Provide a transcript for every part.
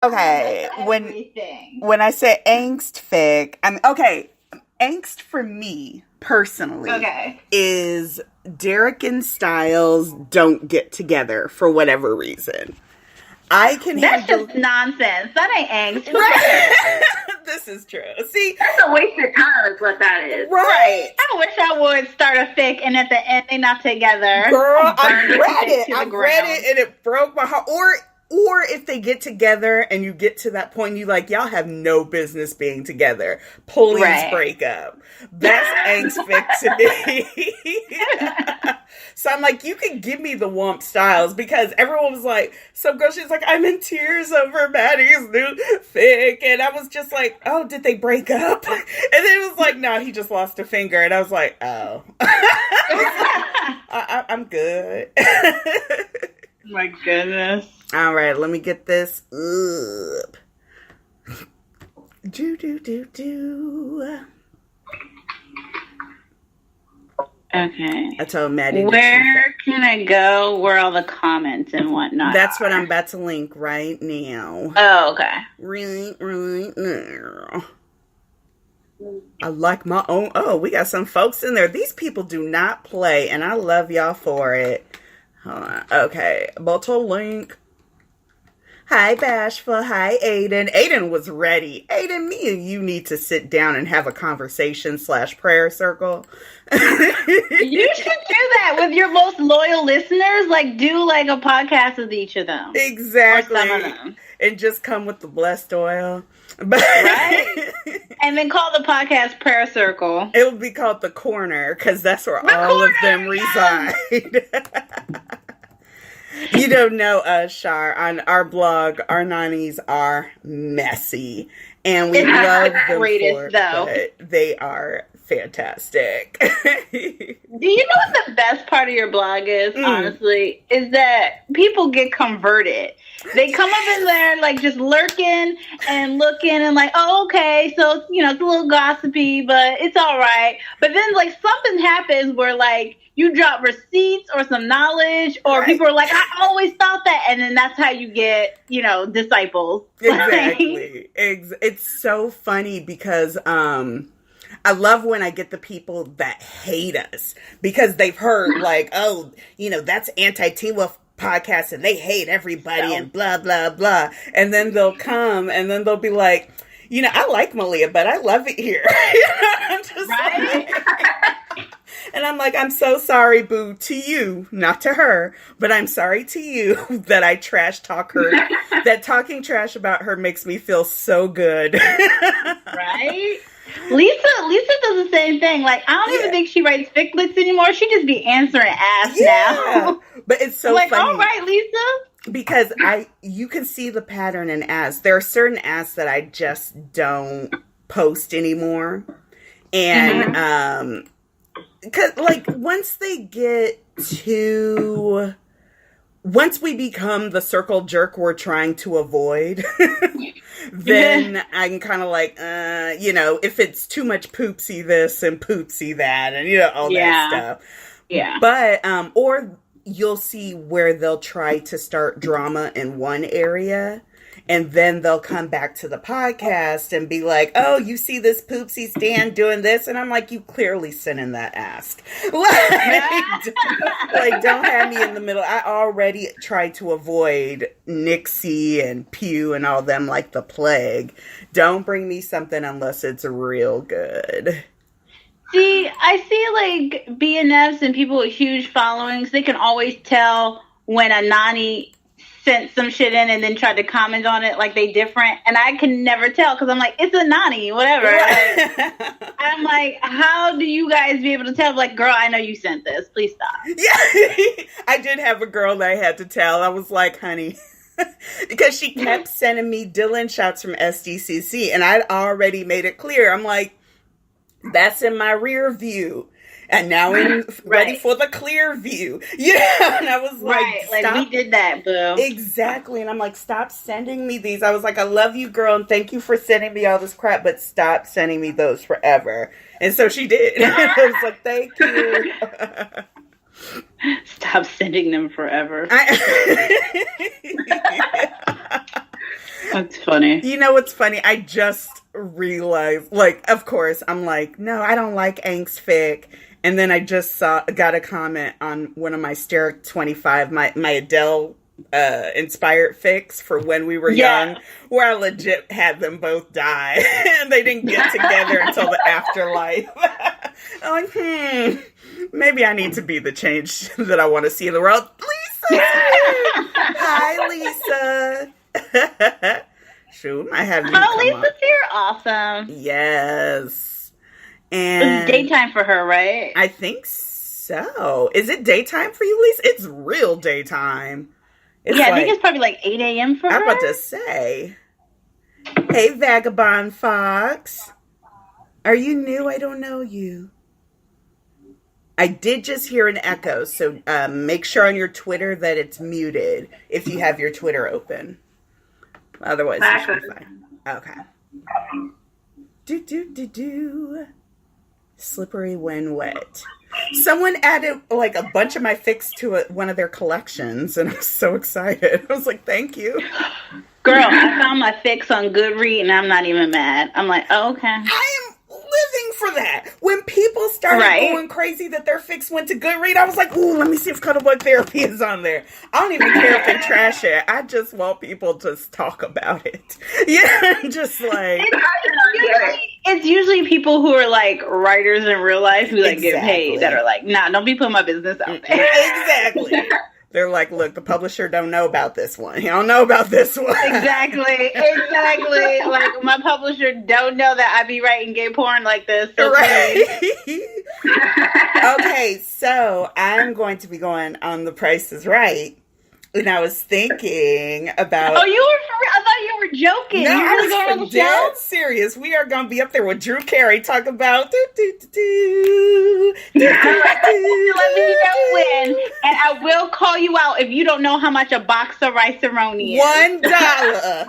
Okay, Everything. when I say angst fic, okay. Angst for me personally is Derek and Styles don't get together for whatever reason. That's just nonsense. That ain't angst. Right. This is true. See, that's a waste of time is what that is. Right. I wish I would start a fic and at the end they're not together. Girl, I read it and it broke my heart. Or if they get together and you get to that point, you like, y'all have no business being together. Please break up. That's angst fic to me. So I'm like, you can give me the Womp Styles, because everyone was like, some girl, she's like, I'm in tears over Maddie's new fic. And I was just like, oh, did they break up? And then it was like, no, he just lost a finger. And I was like, oh. I'm good. My goodness. All right, let me get this up. Do. Okay. I told Maddie. Where can I go? Where are all the comments and whatnot? That's what I'm about to link right now. Oh, okay. Right now. I like my own. Oh, we got some folks in there. These people do not play, and I love y'all for it. Hold on. Okay, Boto link. Hi, Bashful. Hi, Aiden. Aiden was ready. Aiden, me and you need to sit down and have a conversation / prayer circle. You should do that with your most loyal listeners. Like, do like a podcast with each of them. Exactly. Or some of them. And just come with the blessed oil. Right? And then call the podcast Prayer Circle. It would be called The Corner, because that's where all of them reside. You don't know us, Shar. On our blog, our nannies are messy. And we love them for it, but they are fantastic. Do you know what the best part of your blog is, honestly? Is that people get converted. They come up in there, like, just lurking and looking and like, oh, okay, so, you know, it's a little gossipy, but it's all right. But then, like, something happens where, like, you drop receipts or some knowledge, or people are like, I always thought that. And then that's how you get, you know, disciples. Exactly. It's so funny because I love when I get the people that hate us because they've heard like, oh, you know, that's anti-Teen Wolf podcast and they hate everybody and blah, blah, blah. And then they'll come and then they'll be like, you know, I like Malia, but I love it here. I'm just and I'm like, I'm so sorry, boo, to you, not to her, but I'm sorry to you that I trash talk her. That talking trash about her makes me feel so good. Right? Lisa does the same thing. Like, I don't even think she writes fic licks anymore. She just be answering ass now. But it's so like, funny. All right, Lisa. Because you can see the pattern in asks. There are certain asks that I just don't post anymore. And, because, like, once we become the circle jerk we're trying to avoid, then I can kind of like, you know, if it's too much poopsie this and poopsie that and, you know, all that stuff. Yeah. But, or you'll see where they'll try to start drama in one area. And then they'll come back to the podcast and be like, oh, you see this poopsie Stan doing this? And I'm like, you clearly sent in that ask. Like, don't have me in the middle. I already tried to avoid Nixie and Pew and all them like the plague. Don't bring me something unless it's real good. See, I see like BNFs and people with huge followings, they can always tell when a nanny sent some shit in and then tried to comment on it like they different, and I can never tell because I'm like, it's a nanny, whatever. Like, I'm like, how do you guys be able to tell? Like, girl, I know you sent this. Please stop. Yeah, I did have a girl that I had to tell. I was like, honey, because she kept sending me Dylan shots from SDCC, and I'd already made it clear. I'm like, that's in my rear view. And now I'm ready for the clear view. Yeah. And I was like, stop. Like, we did that, boo. Exactly. And I'm like, stop sending me these. I was like, I love you, girl, and thank you for sending me all this crap, but stop sending me those forever. And so she did. I was like, thank you. Stop sending them forever. That's funny. You know what's funny? I just realized, like, of course, I'm like, no, I don't like Angst fic. And then I just got a comment on one of my Steric 25, my Adele inspired fics for when we were young, where I legit had them both die. And they didn't get together until the afterlife. I'm like, maybe I need to be the change that I want to see in the world. Lisa! Hi, Lisa. Shoot, I have you. Oh, Lisa, you're awesome. Yes. And it's daytime for her, right? I think so. Is it daytime for you, Lisa? It's real daytime. It's I think it's probably like 8 a.m. for her. I'm about to say. Hey, Vagabond Fox. Are you new? I don't know you. I did just hear an echo, so make sure on your Twitter that it's muted if you have your Twitter open. Otherwise, it should be fine. Okay. Do. Slippery when wet. Someone added like a bunch of my fics to one of their collections, and I was so excited. I was like, thank you. Girl, I found my fics on Goodreads, and I'm not even mad. I'm like, oh, okay. I am living for that. When people started going crazy that their fics went to Goodreads, I was like, ooh, let me see if Cuddlebug Therapy is on there. I don't even care if they trash it. I just want people to talk about it. Yeah, just like... It's usually people who are like writers in real life who like get paid that are like, nah, don't be putting my business out there. Exactly. They're like, look, the publisher don't know about this one. He don't know about this one. Exactly. Like, my publisher don't know that I be writing gay porn like this. So Okay, so I'm going to be going on The Price is Right. And I was thinking about... Oh, you were for real? I thought you were joking. No, you really going on the show? Serious. We are going to be up there with Drew Carey talking about... Let me know when, and I will call you out if you don't know how much a box of rice-a-roni is. $1.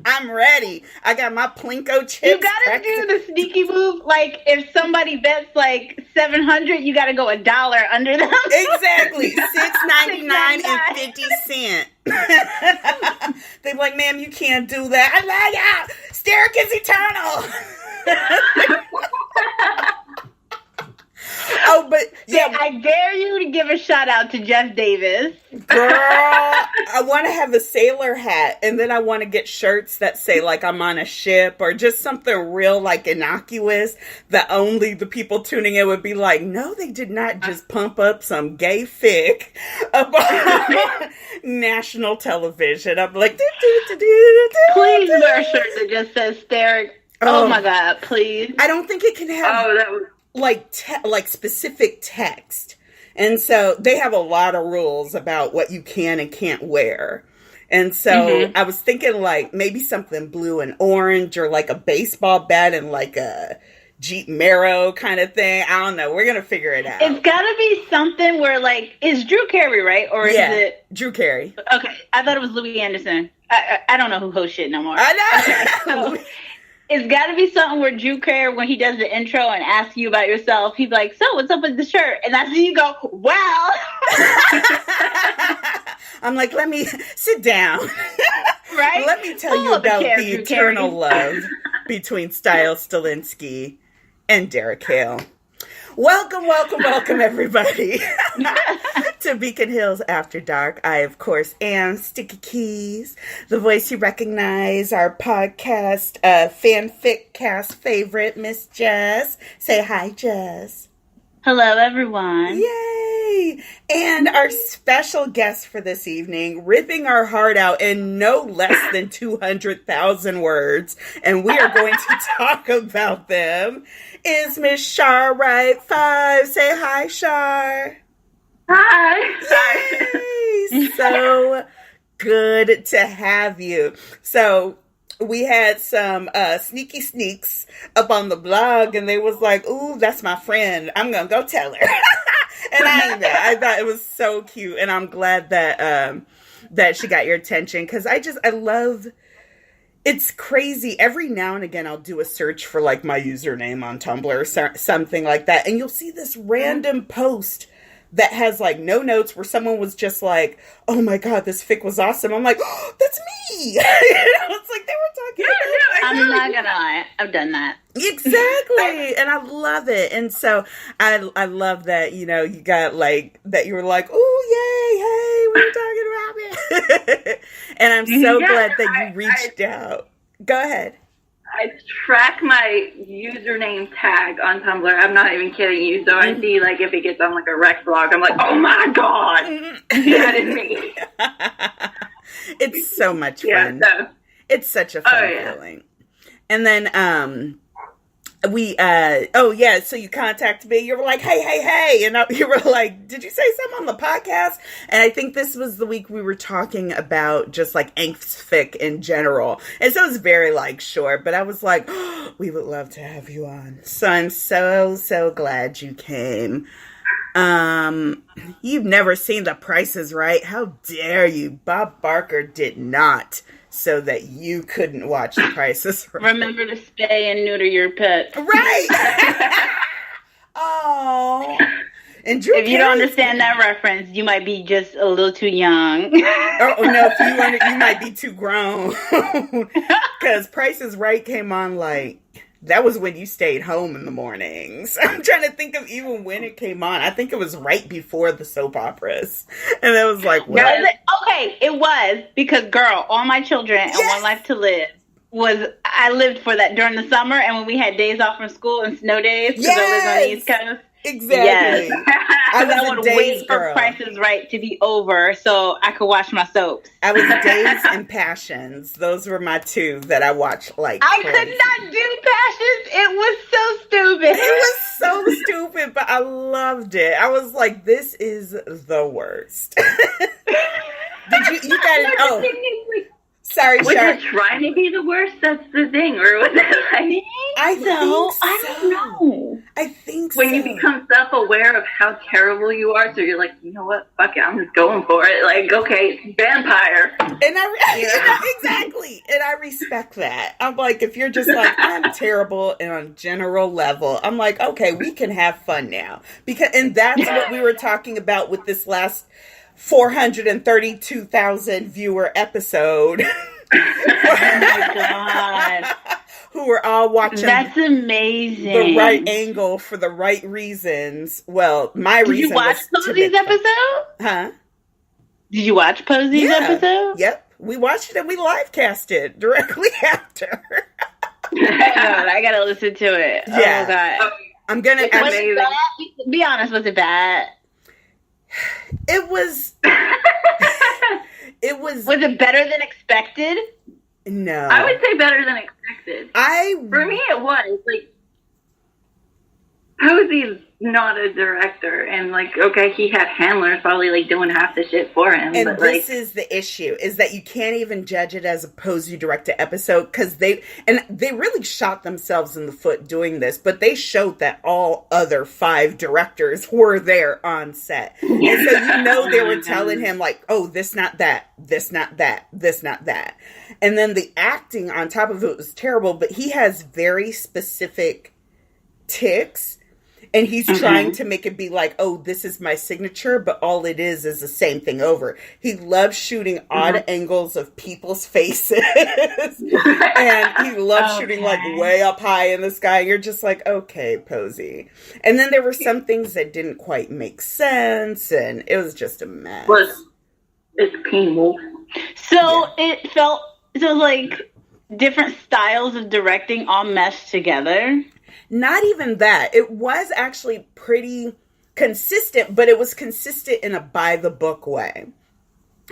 I'm ready. I got my Plinko chips. You gotta do the sneaky move. Like, if somebody bets like $700, you gotta go $1 under them. Exactly. $6.99 and 50 cents. They're like, ma'am, you can't do that. I'm like, yeah, Steric is eternal. Oh, but yeah, I dare you to give a shout out to Jeff Davis. Girl, I want to have a sailor hat, and then I want to get shirts that say like I'm on a ship, or just something real like innocuous that only the people tuning in would be like, no, they did not just pump up some gay fic about national television. I'm like, please wear a shirt that just says Steric. Oh my God, please. I don't think it can have like specific text. And so they have a lot of rules about what you can and can't wear. And so I was thinking like maybe something blue and orange, or like a baseball bat and like a Jeep Marrow kind of thing. I don't know. We're going to figure it out. It's got to be something where like, is Drew Carey, right? Or is it Drew Carey? Okay. I thought it was Louis Anderson. I don't know who hosts shit no more. I know. Okay, so it's got to be something where Drew Carey, when he does the intro and asks you about yourself, he's like, so what's up with the shirt? And that's when you go, well. I'm like, let me sit down. Right? Let me tell you about the eternal love between Stiles Stilinski and Derek Hale. Welcome, everybody, to Beacon Hills After Dark. I, of course, am Sticky Keys, the voice you recognize, our podcast, fanfic cast favorite, Miss Jess. Say hi, Jess. Hello, everyone. Yay! And our special guest for this evening, ripping our heart out in no less than 200,000 words, and we are going to talk about them, is Miss Shar Wright 5. Say hi, Shar. Hi. Yay! So good to have you. So we had some sneaky sneaks up on the blog, and they was like, ooh, that's my friend. I'm going to go tell her. And I thought it was so cute, and I'm glad that that she got your attention, because I love... It's crazy. Every now and again, I'll do a search for like my username on Tumblr or something like that, and you'll see this random post that has like no notes, where someone was just like, oh my God, this fic was awesome. I'm like, oh, that's me. It's like they were talking about I'm not gonna lie, I've done that. Exactly. And I love it. And so I love that, you know, you got like that, you were like, oh, yay, hey, we're talking about it. And I'm so glad that you reached out. Go ahead. I track my username tag on Tumblr. I'm not even kidding you. So I see, like, if it gets on, like, a rec blog, I'm like, oh, my God. That is me. It's so much fun. So. It's such a fun feeling. And then so you contacted me. You were like, hey. And you were like, did you say something on the podcast? And I think this was the week we were talking about just like Angst fic in general. And so it was very like short, but I was like, oh, we would love to have you on. So I'm so glad you came. You've never seen The Price is Right. How dare you? Bob Barker did not, so that you couldn't watch The Price is Right. Remember to spay and neuter your pet. Right. Oh. And Drew if you don't understand that reference, you might be just a little too young. Oh no, if you might be too grown. Because Price is Right came on like, that was when you stayed home in the mornings. I'm trying to think of even when it came on. I think it was right before the soap operas. And it was like, what? Okay, it was. Because, girl, All My Children and One Life to Live I lived for that during the summer, and when we had days off from school and snow days, because I lived on the East Coast. Exactly. Yes. I would wait for Price is Right to be over so I could watch my soaps. I was Days and Passions. Those were my two that I watched like I crazy. could not do Passions. It was so stupid. It was so stupid, but I loved it. I was like, this is the worst. Did you got it? Oh. Sorry, was it trying to be the worst? That's the thing. Or was it like... I don't know. I think when you become self-aware of how terrible you are, so you're like, you know what? Fuck it. I'm just going for it. Like, okay, vampire. And exactly. And I respect that. I'm like, if you're just like, I'm terrible and on general level, I'm like, okay, we can have fun now. And that's what we were talking about with this last 432,000 viewer episode. Oh my God. Who were all watching. That's amazing. The right angle for the right reasons. Well, my reason was. Did you watch Posey's episode? Huh? Did you watch Posey's episode? Yep. We watched it and we live cast it directly after. Oh God, I gotta listen to it. Yeah. Oh God. I'm gonna. Was it bad? Be honest, was it bad? It was. It was. Was it better than expected? No. I would say better than expected. For me, it was. Like, Posey's not a director. And, like, okay, he had handlers probably, like, doing half the shit for him. And but, this is the issue, is that you can't even judge it as a Posey directed episode, because they really shot themselves in the foot doing this, but they showed that all other 5 directors were there on set. And so you know they were telling him, like, oh, this not that, this not that, this not that. And then the acting on top of it was terrible, but he has very specific tics. And he's trying to make it be like, oh, this is my signature, but all it is the same thing over. He loves shooting odd angles of people's faces. And he loves shooting like way up high in the sky. You're just like, okay, Posey. And then there were some things that didn't quite make sense. And it was just a mess. It's painful. So it felt, like different styles of directing all meshed together. Not even that. It was actually pretty consistent, but it was consistent in a by-the-book way.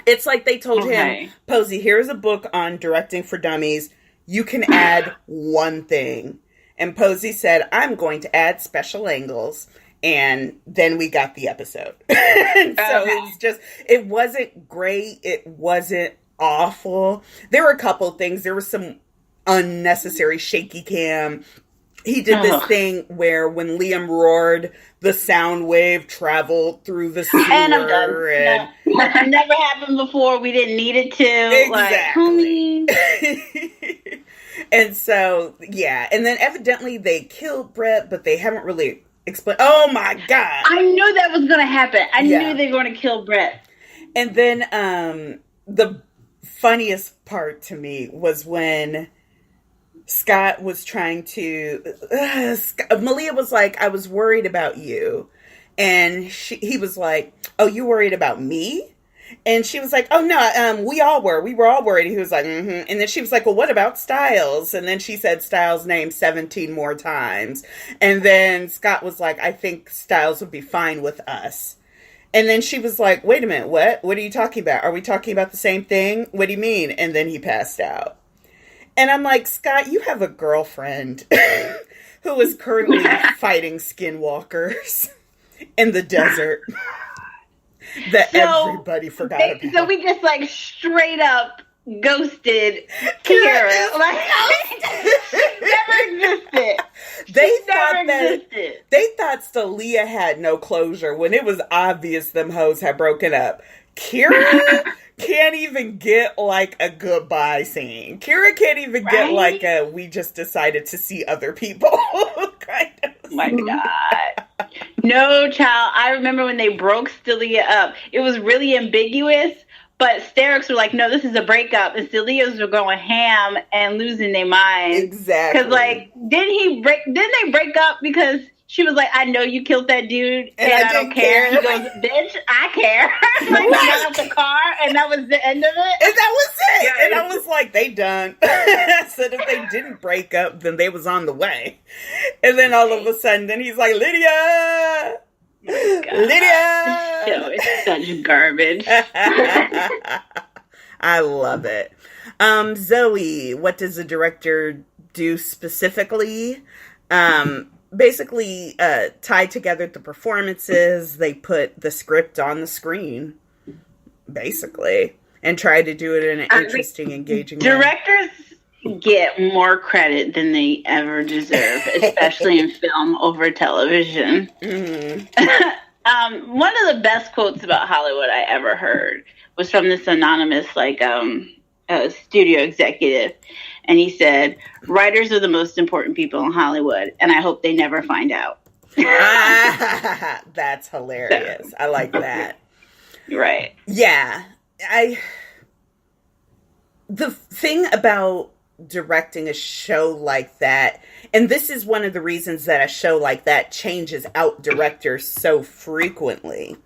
It's like they told him, Posey, here's a book on directing for dummies. You can add one thing. And Posey said, I'm going to add special angles. And then we got the episode. So it was just, it wasn't great. It wasn't awful. There were a couple things. There was some unnecessary shaky cam. He did this thing where when Liam roared, the sound wave traveled through the sewer. And I'm done. It never happened before. We didn't need it to. Exactly. And so, yeah. And then evidently they killed Brett, but they haven't really Explain. Oh my God. I knew that was going to happen. I knew they were going to kill Brett. And then the funniest part to me was when Scott was trying to... Malia was like, I was worried about you. And he was like, oh, you worried about me? And she was like, oh, no, we all were. We were all worried. He was like, mm-hmm. And then she was like, well, what about Styles? And then she said Styles' name 17 more times. And then Scott was like, I think Styles would be fine with us. And then she was like, wait a minute, what? What are you talking about? Are we talking about the same thing? What do you mean? And then he passed out. And I'm like, Scott, you have a girlfriend who is currently fighting skinwalkers in the desert. That everybody forgot about. So we just like straight up ghosted Kira. Like she never existed. They thought Stalia had no closure when it was obvious them hoes had broken up. Kira can't even get like a goodbye scene. Kira can't even get like a we just decided to see other people kind of. Oh my God. No, child. I remember when they broke Stalia up. It was really ambiguous, but Sterics were like, no, this is a breakup. And Stelias were going ham and losing their minds. Exactly. Because, like, didn't they break up because she was like, I know you killed that dude and I don't care. He goes, bitch, I care. Like, we got out the car and that was the end of it. And that was it. Yeah, and I was like, they done. I said if they didn't break up, then they was on the way. And then all of a sudden, then he's like, Lydia! Lydia! Yo, it's such garbage. I love it. Zoe, what does the director do specifically? Basically tie together the performances. They put the script on the screen, basically, and try to do it in an interesting, engaging way. Directors get more credit than they ever deserve, especially in film over television. Mm-hmm. One of the best quotes about Hollywood I ever heard was from this anonymous studio executive. And he said, writers are the most important people in Hollywood, and I hope they never find out. That's hilarious. I like that. Right. Yeah. The thing about directing a show like that, and this is one of the reasons that a show like that changes out directors so frequently,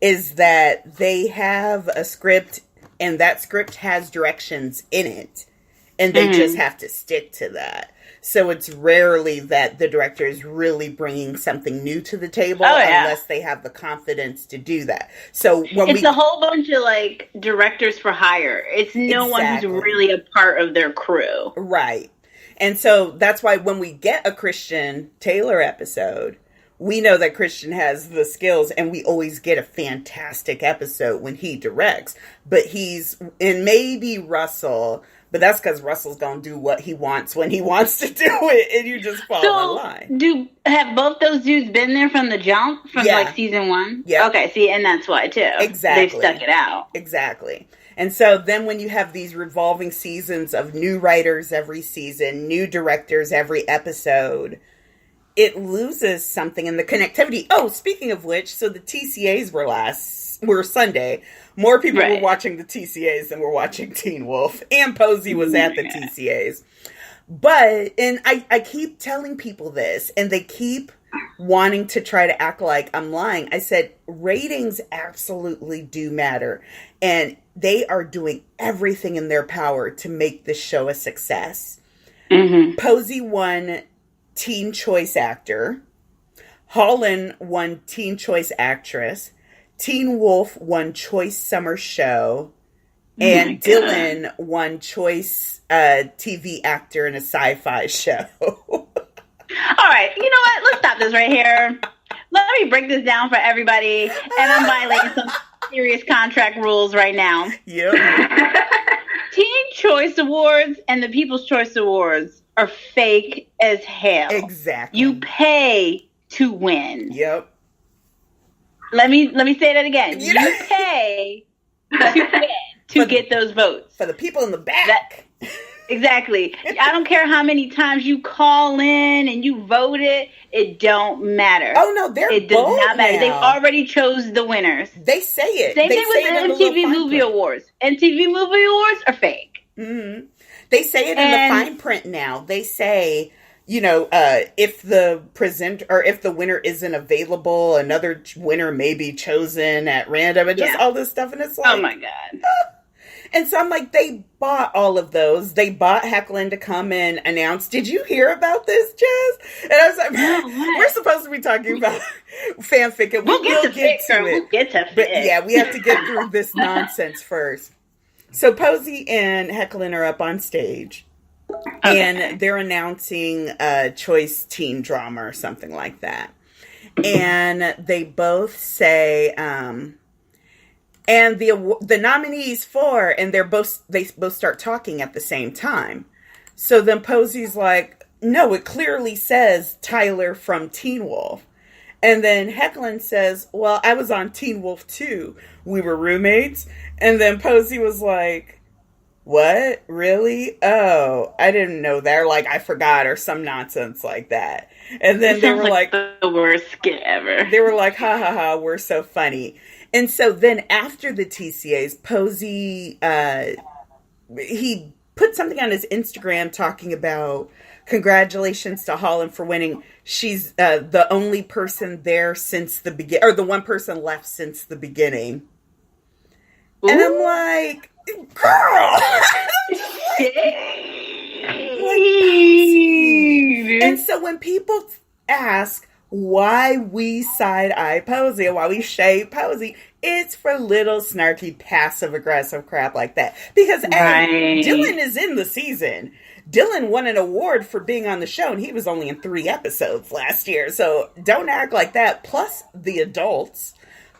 is that they have a script, and that script has directions in it. And they just have to stick to that. So it's rarely that the director is really bringing something new to the table unless they have the confidence to do that. So it's a whole bunch of like directors for hire. It's no one who's really a part of their crew. Right. And so that's why when we get a Christian Taylor episode, we know that Christian has the skills, and we always get a fantastic episode when he directs. But and maybe Russell... But that's because Russell's going to do what he wants when he wants to do it, and you just follow the line. Have both those dudes been there from the jump, from like season one? Yeah. Okay, see, and that's why, too. Exactly. They've stuck it out. Exactly. And so then when you have these revolving seasons of new writers every season, new directors every episode, it loses something in the connectivity. Oh, speaking of which, so the TCAs were Sunday. More people were watching the TCAs than were watching Teen Wolf. And Posey was at the TCAs. But, and I keep telling people this, and they keep wanting to try to act like I'm lying. I said, ratings absolutely do matter. And they are doing everything in their power to make this show a success. Mm-hmm. Posey won Teen Choice Actor. Holland won Teen Choice Actress. Teen Wolf won Choice Summer Show, and Dylan won Choice TV Actor in a Sci-Fi Show. All right, you know what? Let's stop this right here. Let me break this down for everybody, and I'm violating some serious contract rules right now. Yep. Teen Choice Awards and the People's Choice Awards are fake as hell. Exactly. You pay to win. Yep. Let me say that again. You pay to win to get those votes. For the people in the back. Exactly. I don't care how many times you call in and you voted. It don't matter. Oh, no, it does not matter. Now. They've already chose the winners. They say it. Same thing with the MTV Movie Awards. MTV Movie Awards are fake. Mm-hmm. They say it in the fine print now. They say, if the presenter or if the winner isn't available, another winner may be chosen at random and just all this stuff. And it's like, oh my God. And so I'm like, they bought all of those. They bought Hecklin to come and announce. Did you hear about this, Jess? And I was like, we're supposed to be talking about fanfic, and we'll get to it. We'll get to but yeah, we have to get through this nonsense first. So Posey and Hecklin are up on stage, and they're announcing a choice teen drama or something like that. And they both say, and the nominees for, and they both start talking at the same time. So then Posey's like, no, it clearly says Tyler from Teen Wolf. And then Hecklin says, well, I was on Teen Wolf too. We were roommates. And then Posey was like, what? Really? Oh, I didn't know that. Or like, I forgot, or some nonsense like that. And then they were like the worst skit ever. They were like, ha ha ha, we're so funny. And so then after the TCAs, Posey, he put something on his Instagram talking about congratulations to Holland for winning. She's the only person there since the beginning, or the one person left since the beginning. Ooh. And I'm like, girl! And so when people ask why we side-eye Posey, or why we shade Posey, it's for little snarky, passive-aggressive crap like that. Because Dylan is in the season. Dylan won an award for being on the show, and he was only in 3 episodes last year. So don't act like that. Plus the adults.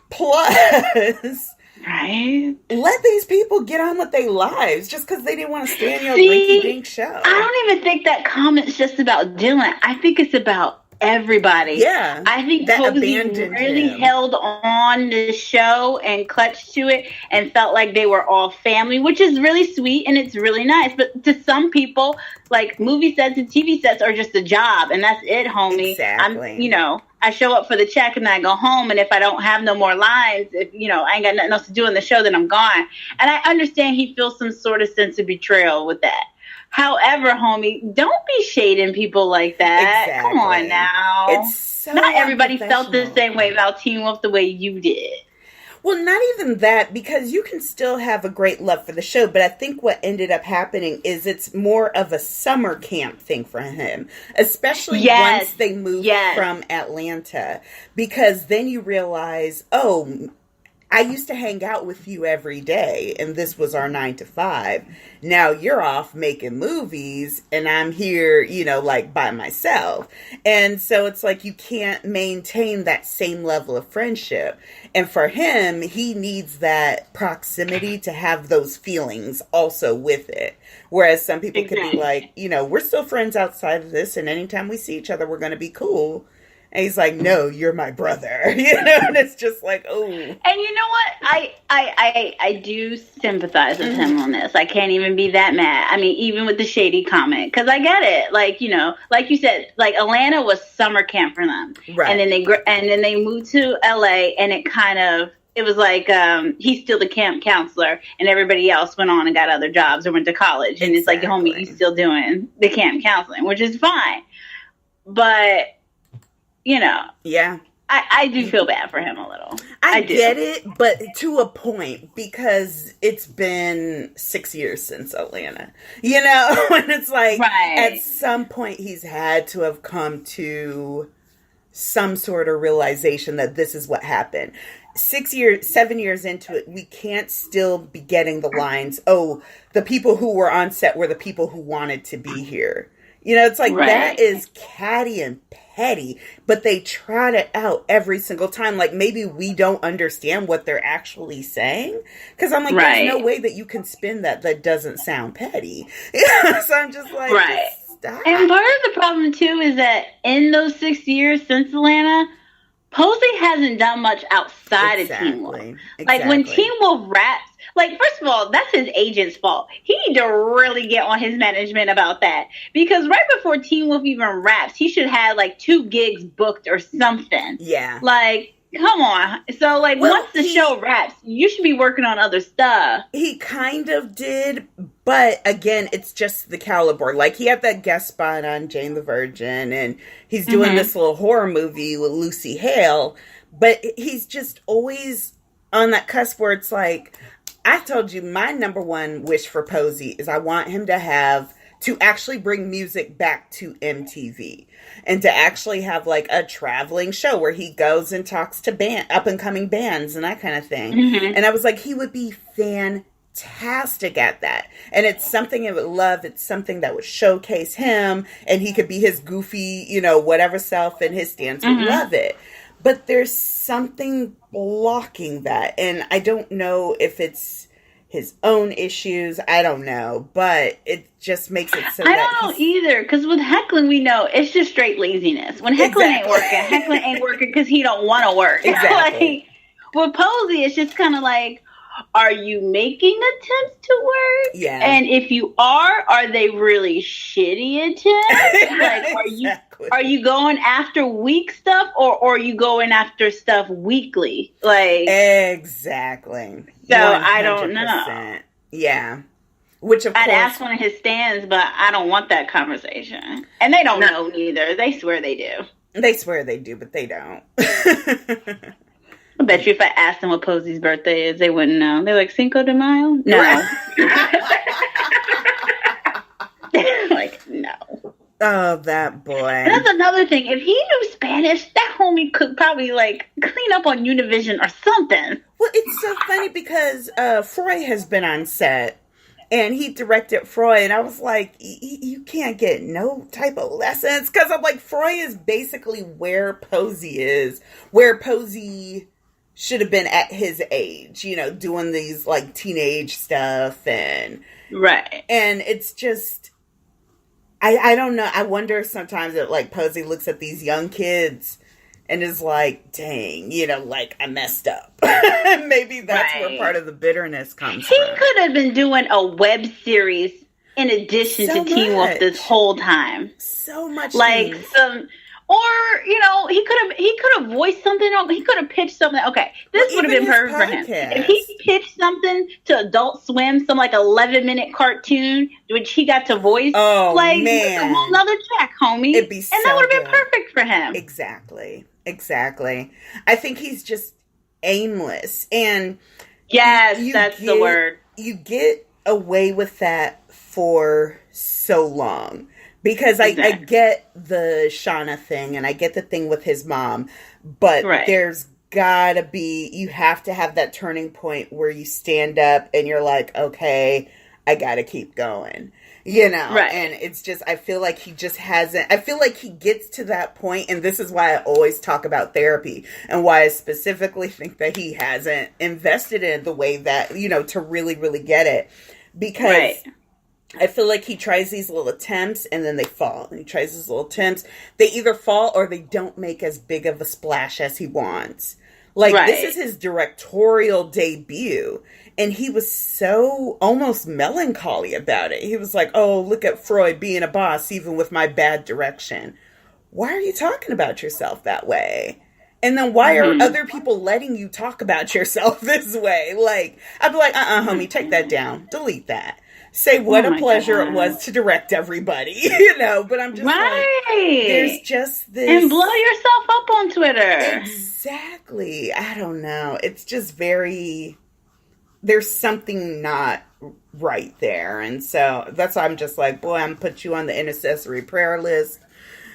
Plus... Right. Let these people get on with their lives just because they didn't want to stay on your rinky-dink show. I don't even think that comment's just about Dylan. I think it's about everybody. Yeah. I think Posey really held on the show and clutched to it and felt like they were all family, which is really sweet and it's really nice. But to some people, like movie sets and TV sets are just a job and that's it, homie. Exactly. I show up for the check and I go home, and if I don't have no more lines, I ain't got nothing else to do in the show, then I'm gone. And I understand he feels some sort of sense of betrayal with that. However, homie, don't be shading people like that. Exactly. Come on now. It's so not everybody felt the same way about Teen Wolf the way you did. Well, not even that, because you can still have a great love for the show, but I think what ended up happening is it's more of a summer camp thing for him, especially once they moved from Atlanta, because then you realize, oh, I used to hang out with you every day, and this was our 9 to 5. Now you're off making movies, and I'm here, like by myself. And so it's like you can't maintain that same level of friendship. And for him, he needs that proximity to have those feelings also with it. Whereas some people could be like, we're still friends outside of this, and anytime we see each other, we're going to be cool. And he's like, no, you're my brother. And it's just like, oh. And you know what? I do sympathize with him on this. I can't even be that mad. I mean, even with the shady comment, because I get it. Like, like you said, like Atlanta was summer camp for them. Right. And then they moved to LA, and it was like he's still the camp counselor, and everybody else went on and got other jobs or went to college. And it's like, homie, you still doing the camp counseling, which is fine. But... yeah, I do feel bad for him a little. I get it, but to a point, because it's been 6 years since Atlanta, and it's like, at some point he's had to have come to some sort of realization that this is what happened. 7 years into it, we can't still be getting the lines, oh, the people who were on set were the people who wanted to be here. It's like, that is catty and petty, but they trot it out every single time. Like, maybe we don't understand what they're actually saying. Because I'm like, there's no way that you can spin that doesn't sound petty. So I'm just like, stop. And part of the problem, too, is that in those 6 years since Atlanta, Posey hasn't done much outside of Teen Wolf. Like, when Teen Wolf wraps, Like, first of all, that's his agent's fault. He need to really get on his management about that. Because right before Teen Wolf even wraps, he should have like 2 gigs booked or something. Yeah. Like, come on. So, like, once the show wraps, you should be working on other stuff. He kind of did, but again, it's just the caliber. Like, he had that guest spot on Jane the Virgin, and he's doing this little horror movie with Lucy Hale, but he's just always on that cusp where it's like, I told you my number one wish for Posey is I want him to actually bring music back to MTV and to actually have like a traveling show where he goes and talks to up and coming bands and that kind of thing. And I was like, he would be fantastic at that. And it's something I would love. It's something that would showcase him, and he could be his goofy, whatever self, and his stance would love it. But there's something blocking that. And I don't know if it's his own issues. I don't know. But it just makes it so I don't know either. Because with heckling, we know it's just straight laziness. When heckling ain't working because he don't want to work. Exactly. Like, with Posey, it's just kind of like, are you making attempts to work? Yeah. And if you are they really shitty attempts? Like, are you going after weak stuff, or are you going after stuff weekly? Like, exactly. So 100%. I don't know. Yeah. Which, of course, I'd ask one of his stands, but I don't want that conversation. And they don't know neither. They swear they do. They swear they do, but they don't. I bet you if I asked them what Posey's birthday is, they wouldn't know. They're like, Cinco de Mayo? No. Like, no. Oh, that boy. That's another thing. If he knew Spanish, that homie could probably, like, clean up on Univision or something. Well, it's so funny because Froy has been on set, and he directed Froy, and I was like, you can't get no type of lessons, because I'm like, Froy is basically where Posey should have been at his age, doing these, like, teenage stuff, and... Right. And it's just... I don't know. I wonder sometimes that, like, Posey looks at these young kids and is like, dang, like, I messed up. Maybe that's where part of the bitterness comes from. He could have been doing a web series in addition to Teen Wolf this whole time. So much. Like, or, he could have voiced something. He could have pitched something. Okay, this would have been perfect for him. If he pitched something to Adult Swim, some like 11-minute cartoon, which he got to voice, man, a whole nother check, homie. It'd be and that would have been perfect for him. Exactly. I think he's just aimless, and yes, that's the word. You get away with that for so long. Because I get the Shauna thing, and I get the thing with his mom, but there's gotta be, you have to have that turning point where you stand up and you're like, okay, I gotta keep going, and it's just, I feel like he just hasn't, I feel like he gets to that point, and this is why I always talk about therapy, and why I specifically think that he hasn't invested in the way that, to really, really get it, because... I feel like he tries these little attempts and then they fall. And he tries these little attempts. They either fall or they don't make as big of a splash as he wants. Like, this is his directorial debut. And he was so almost melancholy about it. He was like, oh, look at Freud being a boss, even with my bad direction. Why are you talking about yourself that way? And then why are other people letting you talk about yourself this way? Like, I'd be like, homie, take that down. Delete that. Say what a pleasure it was to direct everybody, but I'm just like, there's just this... And blow yourself up on Twitter. Exactly. I don't know. It's just very... There's something not right there. And so that's why I'm just like, boy, I'm going to put you on the intercessory prayer list.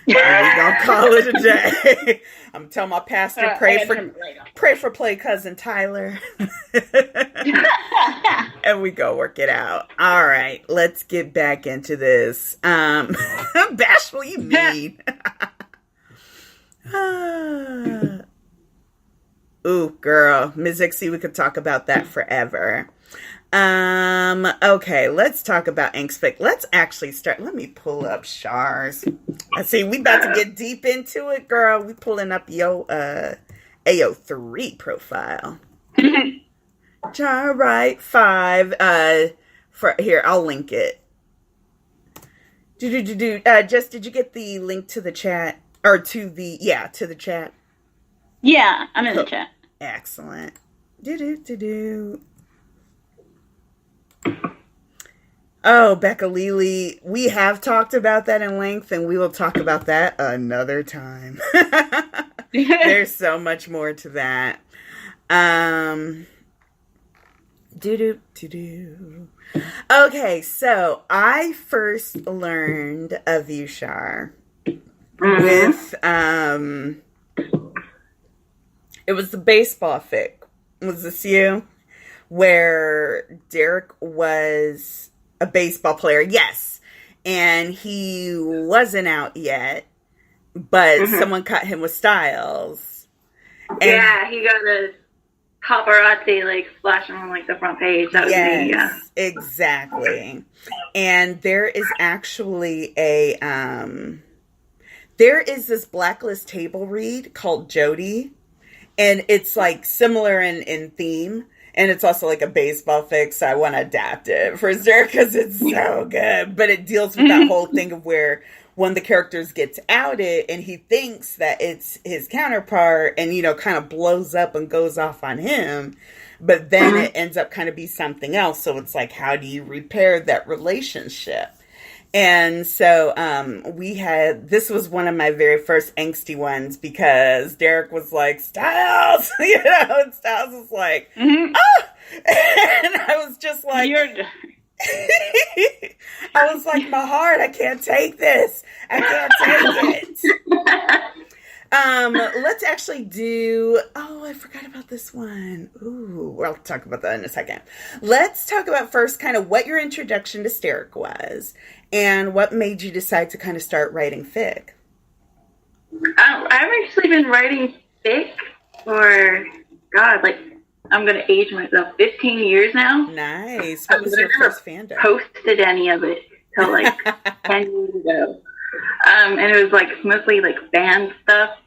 And we're going to call it a day. I'm telling my pastor, pray for Play Cousin Tyler. And we go work it out. All right, let's get back into this. Bashful, you mean. Ooh, girl. Ms. Ixie, we could talk about that forever. Okay, let's talk about Angst. Let's actually start. Let me pull up Shar's. I see we about to get deep into it, girl. We pulling up your AO3 profile. All right, 5. For here, I'll link it. Jess, did you get the link to the chat or to the chat? Yeah, I'm in the chat. Excellent. Oh, Becca Lely, we have talked about that in length, and we will talk about that another time. There's so much more to that. Okay, so I first learned of Yushar with it was the baseball fic. Was this you? Where Derek was a baseball player, yes, and he wasn't out yet, but someone caught him with Styles. And yeah, he got a paparazzi like splashing on like the front page. That was me, yeah. Exactly. And there is actually a there is this Blacklist table read called Jody, and it's like similar in theme. And it's also like a baseball fic, so I want to adapt it for sure because it's so good. But it deals with that whole thing of where one of the characters gets outed and he thinks that it's his counterpart and, you know, kind of blows up and goes off on him. But then it ends up kind of be something else. So it's like, how do you repair that relationship? And so this was one of my very first angsty ones because Derek was like, Styles, you know, and Styles was like, and I was just like, I was like, my heart, I can't take this. I can't take it. Let's actually do, I forgot about this one. Ooh, I'll talk about that in a second. Let's talk about first kind of what your introduction to Steric was and what made you decide to kind of start writing fic. I've actually been writing fic for, I'm going to age myself, 15 years now. Nice. What was your first fandom? Posted any of it till like 10 years ago. And it was like mostly like band stuff.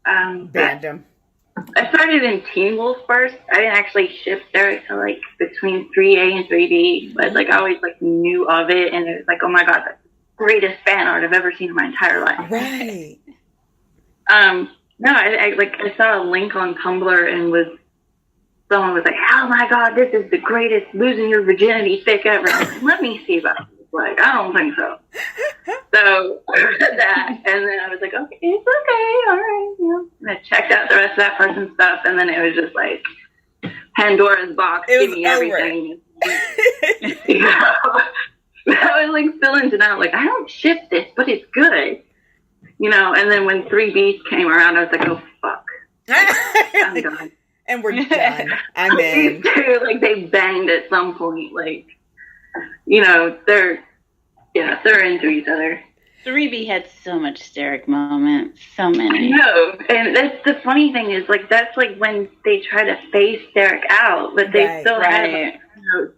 Bandom. I started in Teen Wolf first. I didn't actually ship there till like between 3A and 3D, but like I always like knew of it, and it was like, oh my god, that's the greatest fan art I've ever seen in my entire life. Right. No, I saw a link on Tumblr and someone was like, oh my god, this is the greatest losing your virginity fic ever. I was like, let me see about it. Like, I don't think so. So I read that, and then I was like, okay, it's okay, all right. You know, and I checked out the rest of that person's stuff, and then it was just like Pandora's box, give me everything. You know? I was like still into that. Like, I don't ship this, but it's good. You know, and then when 3Bs came around, I was like, oh fuck, I'm done. And we're done. I'm in. These two, like, they banged at some point, like. You know, they're into each other. 3B had so much Steric moments, so many. I know, and that's the funny thing is, like, that's like when they try to phase Steric out, but they still have, you know,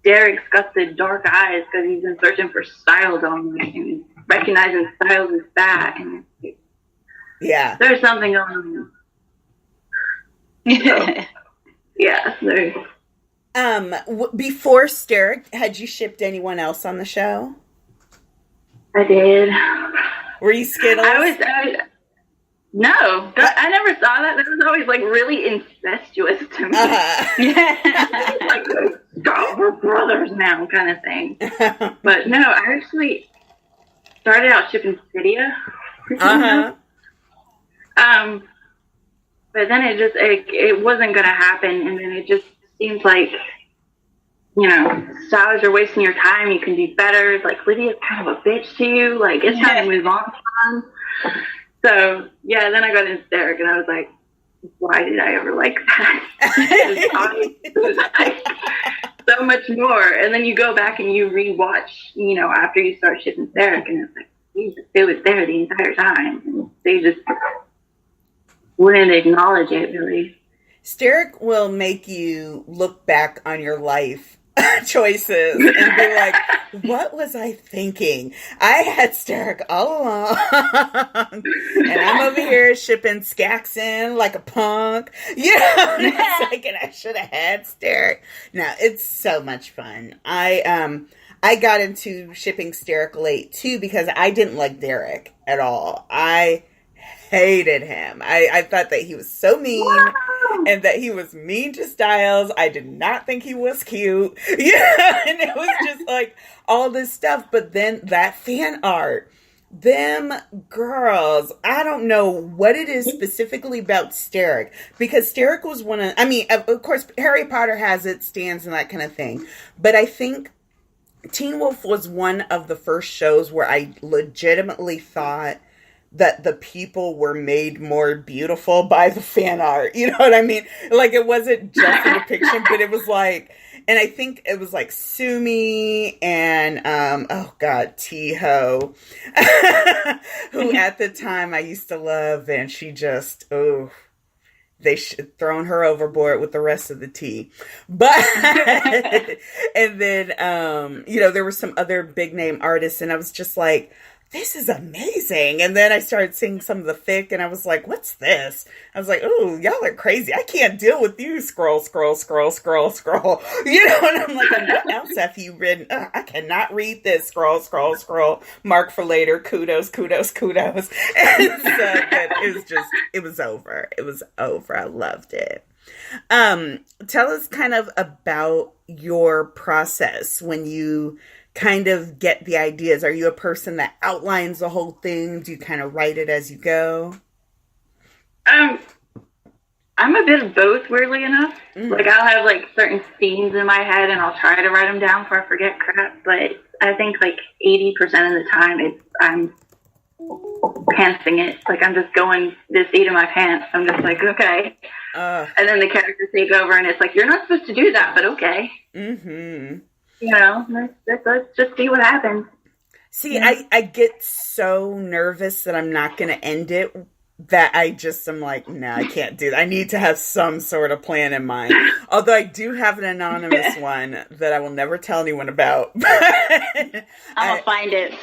Derek's got the dark eyes because he's been searching for Styles on him and recognizing Styles is back, and there's something going on. So, yeah, there's. Before Steric, had you shipped anyone else on the show? I did. Were you Skittles? No, I never saw that. That was always like really incestuous to me. Like, God, we're brothers now, kind of thing. But no, I actually started out shipping Cydia. But then it wasn't gonna happen, and then it just seems like, you know, Styles, you're wasting your time. You can do better. Like, Lydia's kind of a bitch to you. Like, it's time to move on. So, yeah, then I got into Derek, and I was like, why did I ever like that? It was like so much more. And then you go back and you rewatch, you know, after you start shipping Derek, and it's like, it was there the entire time. And they just wouldn't acknowledge it, really. Steric will make you look back on your life choices and be like, what was I thinking? I had Steric all along. And I'm over here shipping Skax in like a punk. You know, it's like, and I should have had Steric. No, it's so much fun. I got into shipping Steric late too because I didn't like Derek at all. I hated him. I thought that he was so mean and that he was mean to Styles. I did not think he was cute. Yeah, and it was just like all this stuff. But then that fan art, them girls, I don't know what it is specifically about Steric, because Steric was one of, I mean, of course, Harry Potter has its stands and that kind of thing. But I think Teen Wolf was one of the first shows where I legitimately thought that the people were made more beautiful by the fan art. You know what I mean? Like, it wasn't just a depiction, but it was like, and I think it was like Sumi and, oh God, T-Ho, who at the time I used to love, and she just, they should thrown her overboard with the rest of the tea. But, and then, you know, there were some other big name artists, and I was just like, this is amazing. And then I started seeing some of the fic, and I was like, what's this? I was like, oh, y'all are crazy. I can't deal with you. Scroll. You know, and I'm like, what else have you written? I cannot read this. Scroll. Mark for later. Kudos. And so it was over. It was over. I loved it. Tell us kind of about your process when you kind of get the ideas. Are you a person that outlines the whole thing? Do you kind of write it as you go? I'm a bit of both, weirdly enough. Like, I'll have like certain scenes in my head and I'll try to write them down before I forget crap, but I think like 80% of the time I'm pantsing it. Like, I'm just going this seat of my pants. I'm just like, okay. And then the characters take over and it's like, you're not supposed to do that, but okay. You know, let's just see what happens. See, I get so nervous that I'm not going to end it that I'm like, no, I can't do that. I need to have some sort of plan in mind. Although I do have an anonymous one that I will never tell anyone about. I'm going to find it.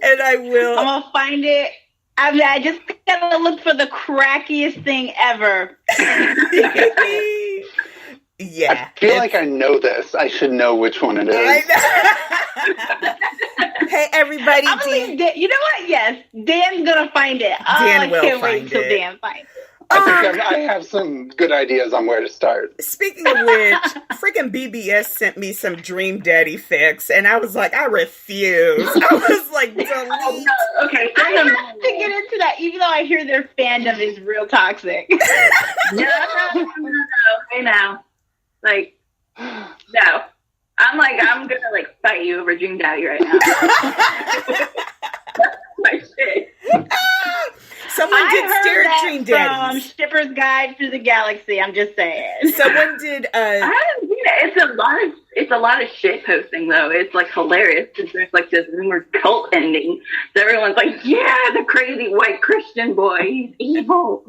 And I will. I'm going to find it. I just got to look for the crackiest thing ever. Yeah. I feel like I know this. I should know which one it is. I know. Hey, everybody. You know what? Yes. Dan's going to find it. Dan will I can't find wait till it. Dan finds it. I have some good ideas on where to start. Speaking of which, freaking BBS sent me some Dream Daddy fics, and I was like, I refuse. I was like, delete. Okay, I have to get into that, even though I hear their fandom is real toxic. No. Hey, now. Like, no. I'm gonna like fight you over Dream Daddy right now. That's my shit. Someone did Steric Dream Daddy. From Shipper's Guide to the Galaxy. I'm just saying. Someone did. I haven't seen it. It's a lot of shit posting though. It's like hilarious because there's like this rumored cult ending. So everyone's like, yeah, the crazy white Christian boy, he's evil.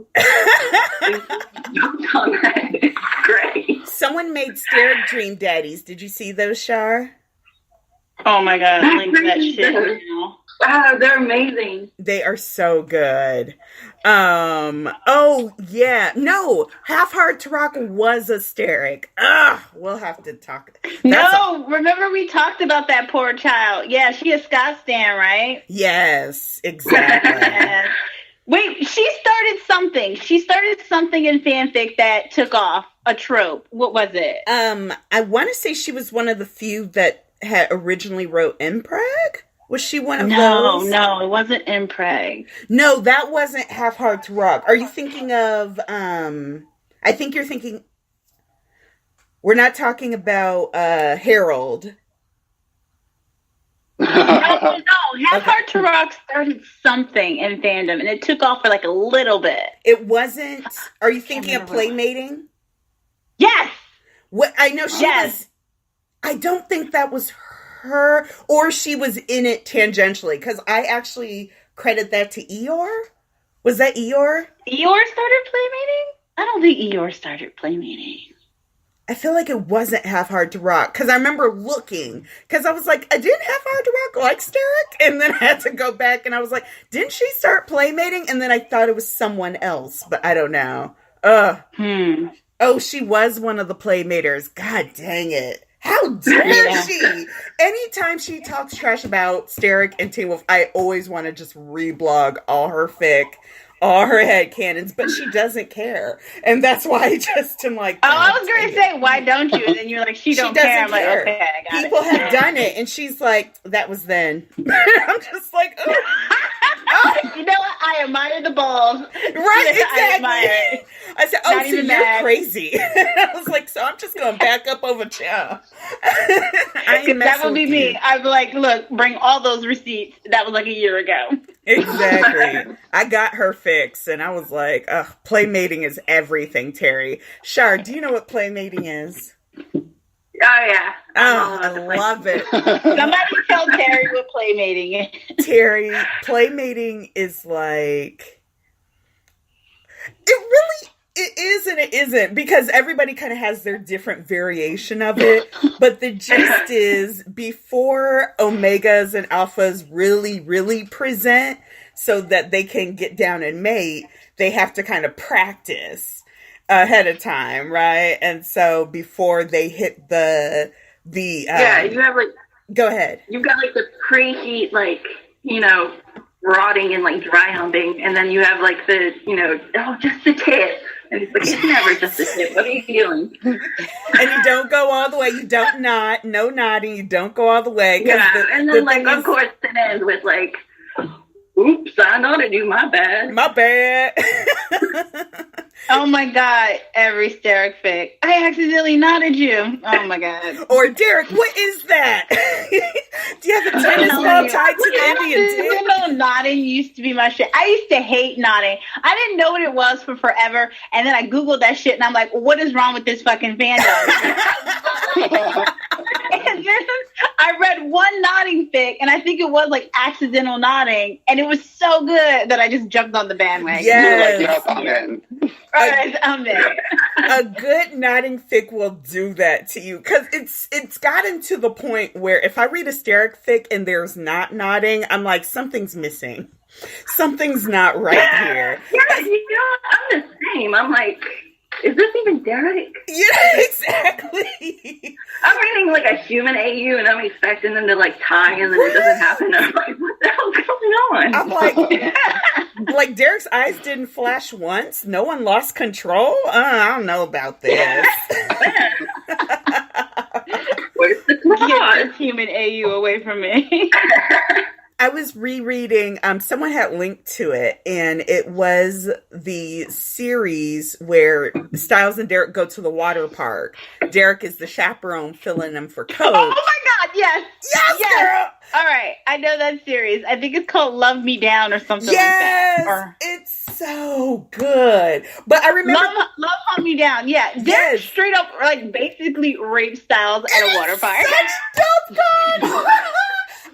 It's great. Someone made Steric Dream Daddies. Did you see those, Shar? Oh my god, link that shit now. Wow, they're amazing. They are so good. Oh yeah, no, Half Hard to Rock was a Steric. We'll have to talk. Remember we talked about that poor child. Yeah, she a Scott stan, right? Yes, exactly. Yes. Wait, she started something. She started something in fanfic that took off, a trope. What was it? I want to say she was one of the few that had originally wrote Impreg. Was she one of those? No, it wasn't Impreg. No, that wasn't Half Hard to Rock. Are you thinking of, I think you're thinking, we're not talking about, Harold. No. Half Hard to Rock started something in fandom, and it took off for like a little bit. It wasn't, are you thinking of Playmating? Yes! What, I know she was, I don't think that was her, or she was in it tangentially, because I actually credit that to Eeyore. Was that Eeyore? Eeyore started Playmating? I don't think Eeyore started Playmating. I feel like it wasn't Half Hard to Rock, because I remember looking, because I was like, I didn't Half Hard to Rock like Steric? And then I had to go back, and I was like, didn't she start playmating? And then I thought it was someone else, but I don't know. Oh, she was one of the playmaters. God dang it. How dare she? Anytime she talks trash about Steric and Teen Wolf, I always want to just reblog all her fic, all her headcanons, but she doesn't care. And that's why I just am like, oh, I was going to say, why don't you? And then you're like, she don't care. I'm care. like, okay, I got People have done it. And she's like, that was then. I'm just like, oh. You know what? I admire the balls. Right, exactly. I said, oh, so you're crazy. I was like, so I'm just going to back up over Chow. That would be me. I'd be like, look, bring all those receipts. That was like a year ago. Exactly. I got her fix, and I was like, ugh, playmating is everything, Terry. Shar, do you know what playmating is? Oh, yeah. Oh, I love it. Somebody tell Terry what playmating is. Terry, playmating is like... It is and it isn't, because everybody kind of has their different variation of it. But the gist is, before Omegas and Alphas really, really present so that they can get down and mate, they have to kind of practice ahead of time, right? And so before they hit the yeah, you have like... Go ahead. You've got like the preheat, like, you know, rotting and like dry humping, and then you have like the, you know, oh, just a tip. And it's like, it's never just a tip. What are you doing? And you don't go all the way. You don't nod. No nodding. You don't go all the way. Yeah, and then like, of course, it ends with like, oops, I know to do my bad. My bad. Oh my God, every Steric fic. I accidentally nodded you. Oh my God. Or Derek, what is that? Do you have a tennis ball tied to the Indian tip? You know, nodding used to be my shit. I used to hate nodding. I didn't know what it was for forever. And then I Googled that shit and I'm like, what is wrong with this fucking fandom? And then I read one nodding fic, and I think it was like accidental nodding, and it was so good that I just jumped on the bandwagon. Yes. I'm in. Right, I'm there. A good nodding fic will do that to you, because it's gotten to the point where if I read a Steric fic and there's not nodding, I'm like, something's missing. Something's not right here. Yeah, you know, I'm the same. I'm like, is this even Derek? Yeah, exactly. I'm reading like a human AU and I'm expecting them to like tie and then it doesn't happen. I'm like, what the hell's going on? I'm like Derek's eyes didn't flash once. No one lost control. I don't know about this. Where's the clause? Get this human AU away from me. I was rereading, someone had linked to it, and it was the series where Styles and Derek go to the water park. Derek is the chaperone filling them for Coach. Oh my God, yes! Yes, girl! All right, I know that series. I think it's called Love Me Down or something like that. Yes! It's so good. But I remember... Love Hunt Me Down, yeah. Derek straight up, like, basically raped Styles at a water park. Such dope good!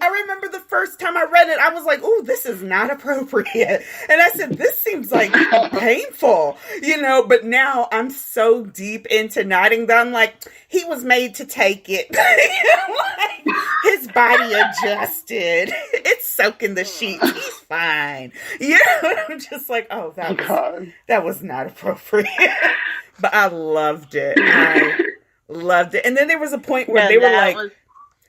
I remember the first time I read it, I was like, ooh, this is not appropriate. And I said, this seems like painful, you know, but now I'm so deep into nodding that I'm like, he was made to take it. Like, his body adjusted. It's soaking the sheets. He's fine. You know, I'm just like, oh, that was not appropriate. But I loved it. I loved it. And then there was a point where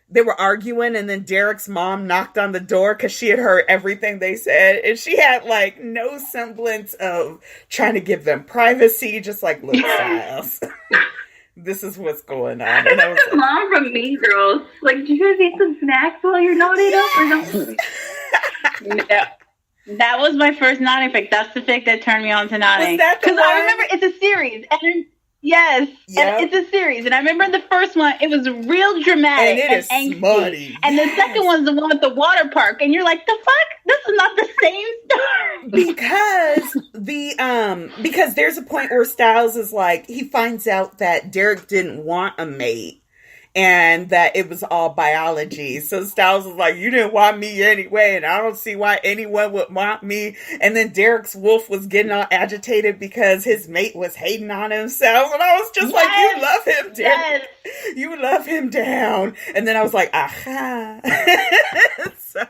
they were arguing, and then Derek's mom knocked on the door because she had heard everything they said, and she had like no semblance of trying to give them privacy, just like, look, Styles, this is what's going on. And I was like, mom from Mean Girls, like, do you guys eat some snacks while you're nodding up or no? No. That was my first nodding fic. That's the fic that turned me on to nodding. Because I remember it's a series, and yes, and it's a series. And I remember the first one, it was real dramatic and angsty. Smutty. And the second one's the one with the water park, and you're like, the fuck? This is not the same story. Because there's a point where Styles is like, he finds out that Derek didn't want a mate. and that it was all biology. So Styles was like, you didn't want me anyway, and I don't see why anyone would want me. And then Derek's wolf was getting all agitated because his mate was hating on himself. And I was just like, you love him, Derek. Yes. You love him down. And then I was like, aha. So.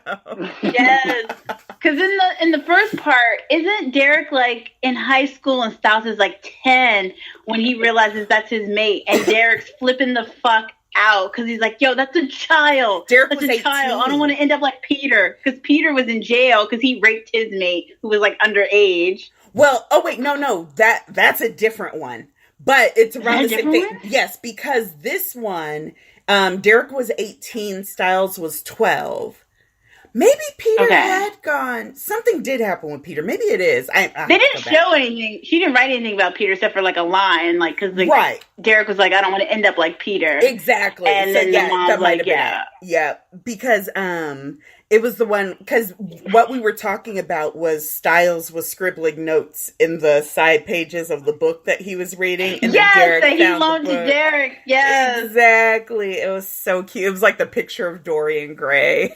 Yes. Because in the first part, isn't Derek like in high school and Styles is like 10 when he realizes that's his mate, and Derek's flipping the fuck out because he's like, yo, that's a child. Derek that's was a 18. child. I don't want to end up like Peter, because Peter was in jail because he raped his mate who was like underage. Well, oh wait, no, that's a different one. But it's around the same thing. Yes, because this one, Derek was 18, Styles was 12. Maybe Peter had gone. Something did happen with Peter. Maybe it is. They didn't show anything. She didn't write anything about Peter except for like a line, like because Derek was like, I don't want to end up like Peter. Exactly. And so, then the mom was like, yeah, because it was the one, because what we were talking about was Styles was scribbling notes in the side pages of the book that he was reading. And yes, that he loaned to Derek. Yes. Exactly. It was so cute. It was like the picture of Dorian Gray.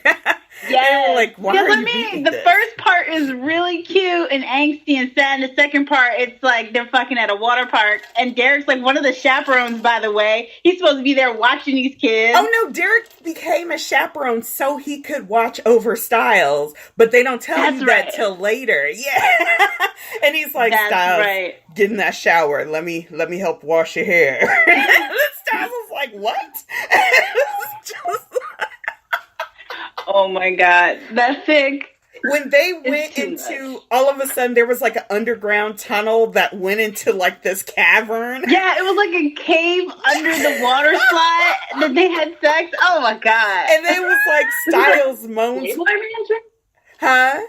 Yes. Like, why are you reading the this? first part is really cute and angsty and sad. And the second part, it's like they're fucking at a water park. And Derek's like one of the chaperones, by the way. He's supposed to be there watching these kids. Oh, no. Derek became a chaperone so he could watch over Styles. But they don't tell you that till later. Yeah. And he's like, Styles, get in that shower. Let me help wash your hair. Styles was like, what? Oh my God, that fic. When they went into, all of a sudden, there was like an underground tunnel that went into like this cavern. Yeah, it was like a cave under the water slide that they had sex. Oh my God. And then it was like Styles moans. Playboy Mansion? Huh?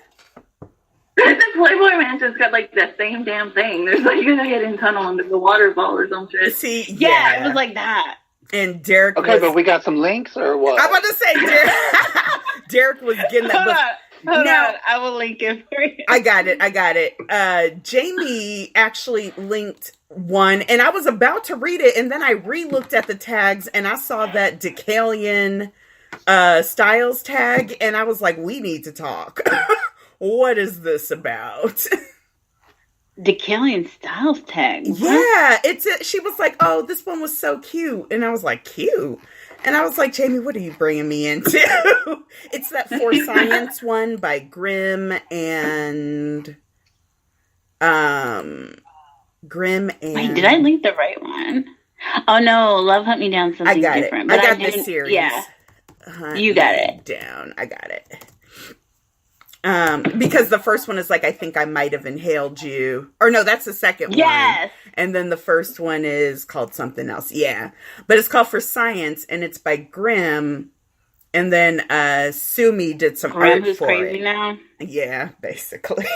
The Playboy Mansion's got like that same damn thing. There's like a hidden tunnel under the waterfall or some shit. See, yeah, it was like that. And Derek but we got some links or what? I'm about to say, Derek was getting that. Hold on. I will link it for you. I got it. Jamie actually linked one, and I was about to read it, and then I re-looked at the tags, and I saw that Decalion Styles tag, and I was like, we need to talk. What is this about? Decalion Styles tag. What? Yeah, she was like, oh, this one was so cute. And I was like, cute? And I was like, Jamie, what are you bringing me into? It's that For Science one by Grimm and... Wait, did I link the right one? Oh, no, Love Hunt Me Down something different. I got this series. Yeah, you got it. Down. I got it. Because the first one is like, I think I might have inhaled you. Or no, that's the second one. And then the first one is called something else. Yeah. But it's called For Science, and it's by Grimm. And then Sumi did some art who's for crazy it. Now? Yeah, basically.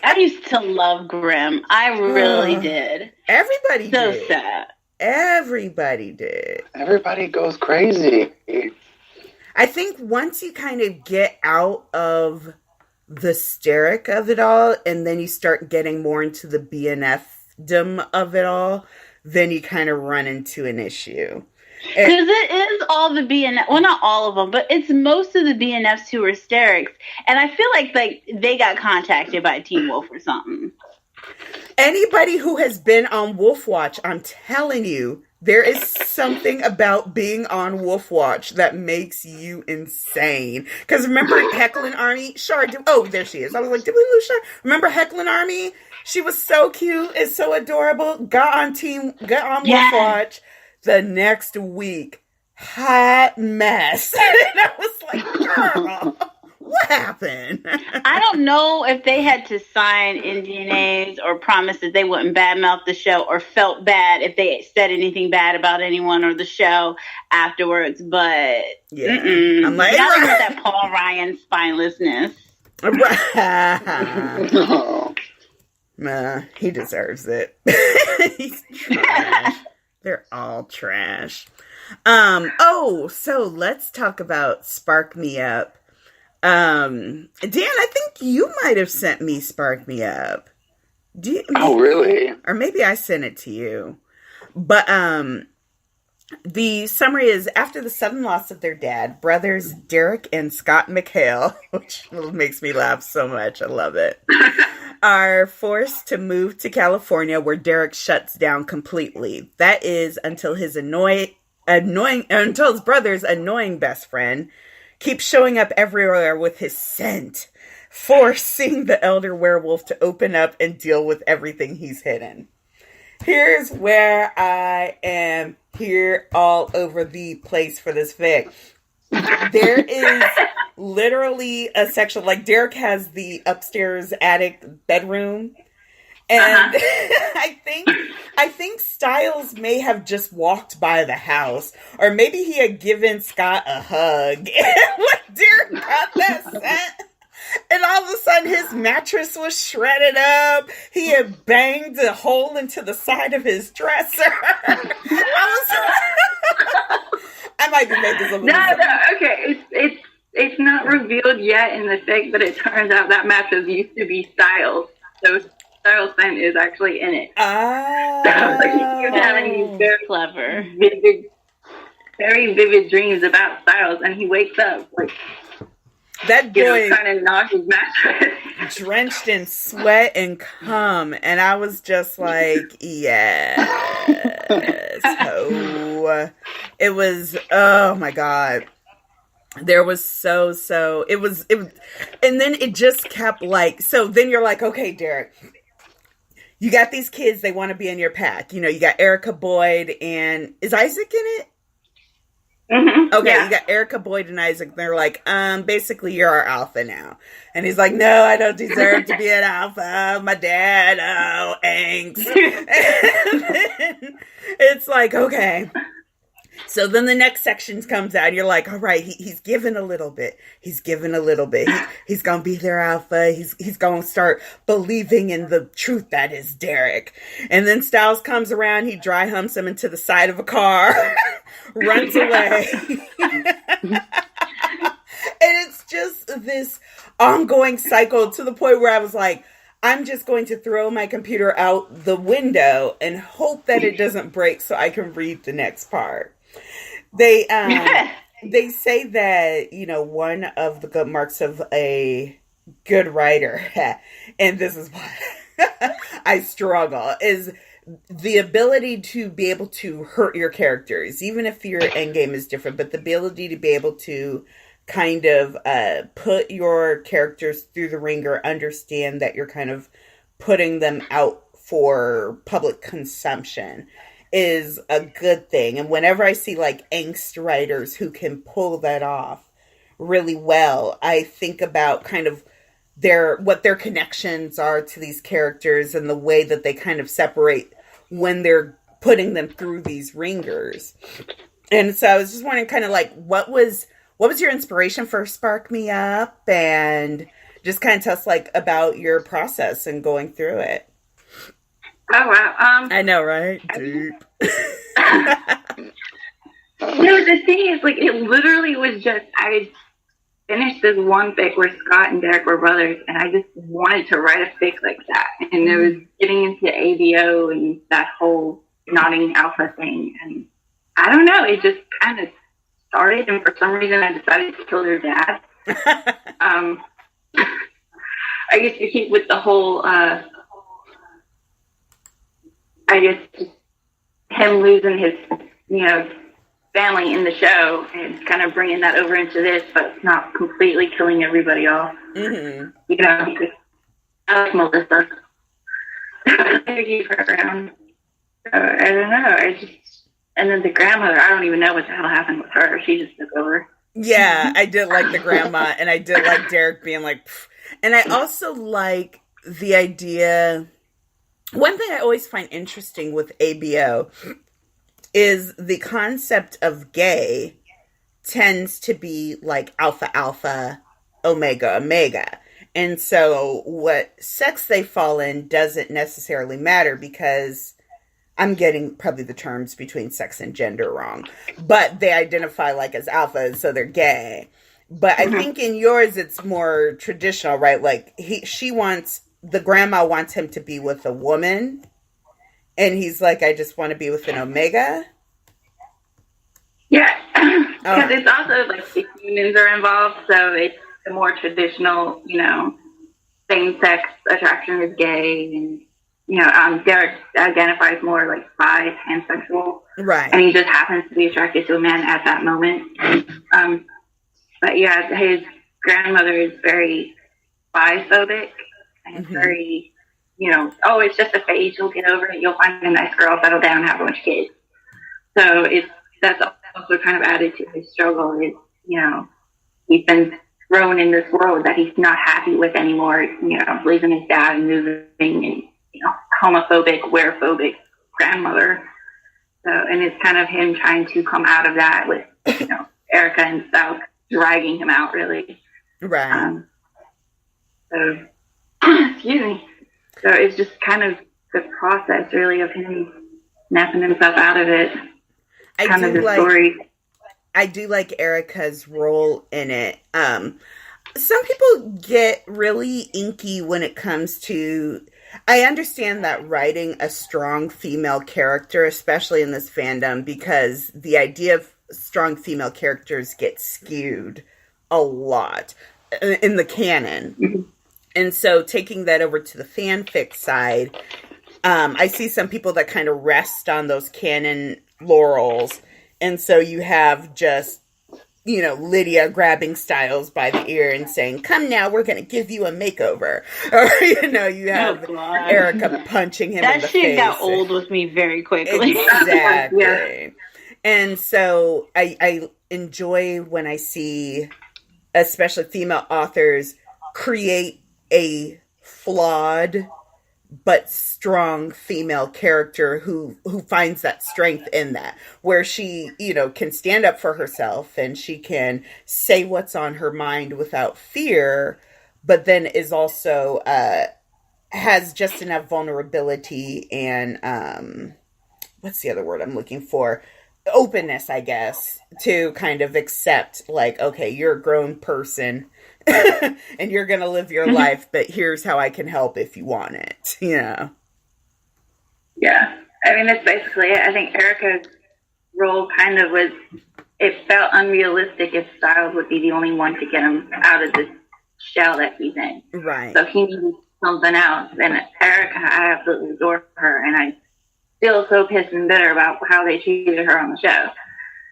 I used to love Grimm. I really did. Everybody did. So sad. Everybody did. Everybody goes crazy. I think once you kind of get out of the hysteric of it all, and then you start getting more into the BNF-dom of it all, then you kind of run into an issue. Because it is all the BNF, well, not all of them, but it's most of the BNFs who are hysterics. And I feel like they got contacted by Teen Wolf or something. Anybody who has been on Wolf Watch, I'm telling you, there is something about being on Wolf Watch that makes you insane. Because remember Hecklin' Army? There she is. I was like, did we lose Shar? Remember Hecklin' Army? She was so cute and so adorable. Got on Wolf Watch the next week. Hot mess. And I was like, girl, what happened? I don't know if they had to sign NDAs or promise that they wouldn't badmouth the show, or felt bad if they said anything bad about anyone or the show afterwards. But I'm like, nothing with that Paul Ryan spinelessness. Nah, he deserves it. He's trash. They're all trash. So let's talk about Spark Me Up. Dan, I think you might have sent me Spark Me Up. Oh, really? Or maybe I sent it to you. But The summary is, after the sudden loss of their dad, brothers Derek and Scott McHale, which makes me laugh so much, I love it, are forced to move to California, where Derek shuts down completely. That is until his until his brother's annoying best friend keeps showing up everywhere with his scent, forcing the elder werewolf to open up and deal with everything he's hidden. Here's where I am here all over the place for this fic. There is literally a section, like Derek has the upstairs attic bedroom. And I think Styles may have just walked by the house, or maybe he had given Scott a hug. And like Derek got that scent. And all of a sudden, his mattress was shredded up. He had banged a hole into the side of his dresser. I might be making some. No, okay. It's not revealed yet in the fic, but it turns out that mattress used to be Styles. So Styles' scent is actually in it. Oh, so like, he was having these very clever, very vivid dreams about Styles, and he wakes up like. That boy kind of knocked his mattress. Drenched in sweat and cum, and I was just like, yes. So it was, oh my God. There was it was, and then it just kept like, so then you're like, okay, Derek, you got these kids, they want to be in your pack. You know, you got Erica Boyd, and is Isaac in it? Mm-hmm. Okay, yeah. You got Erica Boyd and Isaac. They're like, basically you're our alpha now. And he's like, no, I don't deserve to be an alpha. My dad, angst. And then it's like, okay. So then the next section comes out, and you're like, all right, he's given a little bit. He's given a little bit. He's going to be their alpha. He's going to start believing in the truth that is Derek. And then Styles comes around. He dry humps him into the side of a car, runs away. And it's just this ongoing cycle to the point where I was like, I'm just going to throw my computer out the window and hope that it doesn't break so I can read the next part. They say that, you know, one of the good marks of a good writer, and this is why I struggle, is the ability to be able to hurt your characters, even if your end game is different, but the ability to be able to kind of put your characters through the ringer, understand that you're kind of putting them out for public consumption is a good thing. And whenever I see like angst writers who can pull that off really well, I think about kind of what their connections are to these characters and the way that they kind of separate when they're putting them through these ringers. And so I was just wondering kind of like, what was your inspiration for Spark Me Up, and just kind of tell us like about your process and going through it. Oh, wow. I know, right? Deep. No, the thing is, like, it literally was just, I finished this one fic where Scott and Derek were brothers, and I just wanted to write a fic like that. And it was getting into ABO and that whole nodding alpha thing. And I don't know, it just kind of started, and for some reason I decided to kill their dad. I used to keep with the whole, I guess, him losing his, family in the show, and kind of bringing that over into this, but not completely killing everybody off. Mm-hmm. I like Melissa. I keep her around. I don't know. And then the grandmother, I don't even know what the hell happened with her. She just took over. Yeah, I did like the grandma, and I did like Derek being like, pff. And I also like the idea. One thing I always find interesting with ABO is the concept of gay tends to be like alpha, alpha, omega, omega. And so what sex they fall in doesn't necessarily matter, because I'm getting probably the terms between sex and gender wrong, but they identify like as alpha, so they're gay. But I think in yours, it's more traditional, right? Like the grandma wants him to be with a woman, and he's like, I just want to be with an omega. Yeah, because it's also like the humans are involved, so it's the more traditional, same-sex attraction is gay, and Derek identifies more like bi, pansexual, right? And he just happens to be attracted to a man at that moment. But yeah, his grandmother is very biphobic and very, oh, it's just a phase. You'll get over it. You'll find a nice girl, settle down, have a bunch of kids. So that's also kind of added to his struggle. Is he's been thrown in this world that he's not happy with anymore. Losing his dad and moving, and homophobic, queerphobic grandmother. So, and it's kind of him trying to come out of that with Erica and South dragging him out, really. Right. So, excuse me. So it's just kind of the process, really, of him snapping himself out of it. I do like Erica's role in it. Some people get really inky when it comes to... I understand that writing a strong female character, especially in this fandom, because the idea of strong female characters gets skewed a lot in the canon. Mm-hmm. And so taking that over to the fanfic side, I see some people that kind of rest on those canon laurels. And so you have just, Lydia grabbing Styles by the ear and saying, come now, we're going to give you a makeover. Or, you have Erica punching him in the face. That shit got old with me very quickly. Exactly. Yeah. And so I enjoy when I see, especially female authors, create a flawed but strong female character who finds that strength in that, where she, can stand up for herself and she can say what's on her mind without fear, but then is also, has just enough vulnerability and, what's the other word I'm looking for? Openness, I guess, to kind of accept, like, okay, you're a grown person and you're going to live your life, but here's how I can help if you want it, Yeah. I mean, that's basically it. I think Erica's role kind of was, it felt unrealistic if Styles would be the only one to get him out of this shell that he's in. Right. So he needed something else. And Erica, I absolutely adore her, and I feel so pissed and bitter about how they treated her on the show,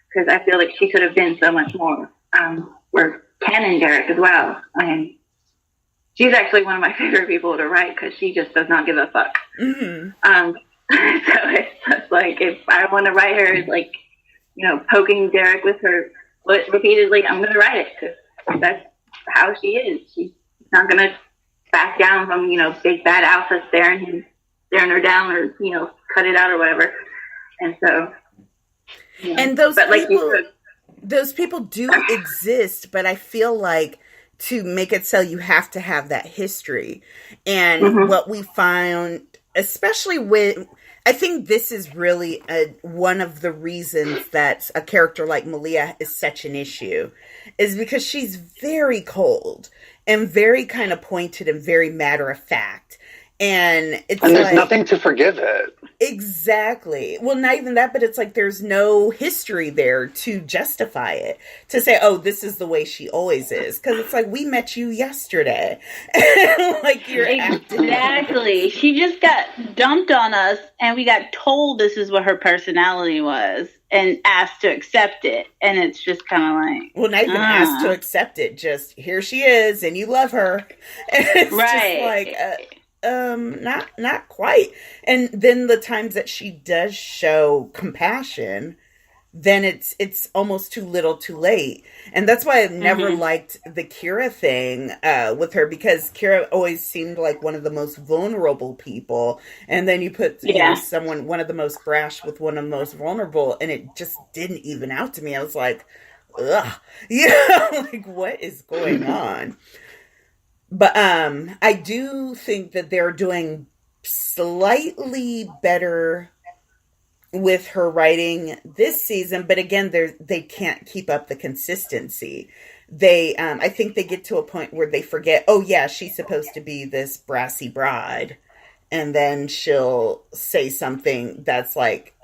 because I feel like she could have been so much more. We're canon Derek as well, and she's actually one of my favorite people to write because she just does not give a fuck. Mm-hmm. So it's just like, if I want to write her, like, poking Derek with her foot repeatedly, I'm going to write it, because that's how she is. She's not going to back down from big bad alpha staring her down, or cut it out or whatever. And so, and those people do exist, but I feel like to make it so, you have to have that history. And what we found, especially with, I think this is really one of the reasons that a character like Malia is such an issue, is because she's very cold and very kind of pointed and very matter of fact. And there's nothing to forgive it. Exactly. Well, not even that, but it's like there's no history there to justify it. To say, oh, this is the way she always is. Because it's like, we met you yesterday. Like, you're Exactly. She just got dumped on us, and we got told this is what her personality was, and asked to accept it. And it's just kind of like... Well, not even asked to accept it. Just, here she is, and you love her. And it's just like... not quite. And then the times that she does show compassion, then it's almost too little too late. And that's why I've never liked the Kira thing with her, because Kira always seemed like one of the most vulnerable people. And then you put one of the most brash with one of the most vulnerable, and it just didn't even out to me. I was like, ugh. Like, what is going on? But I do think that they're doing slightly better with her writing this season. But again, they can't keep up the consistency. I think they get to a point where they forget, oh yeah, she's supposed to be this brassy bride. And then she'll say something that's like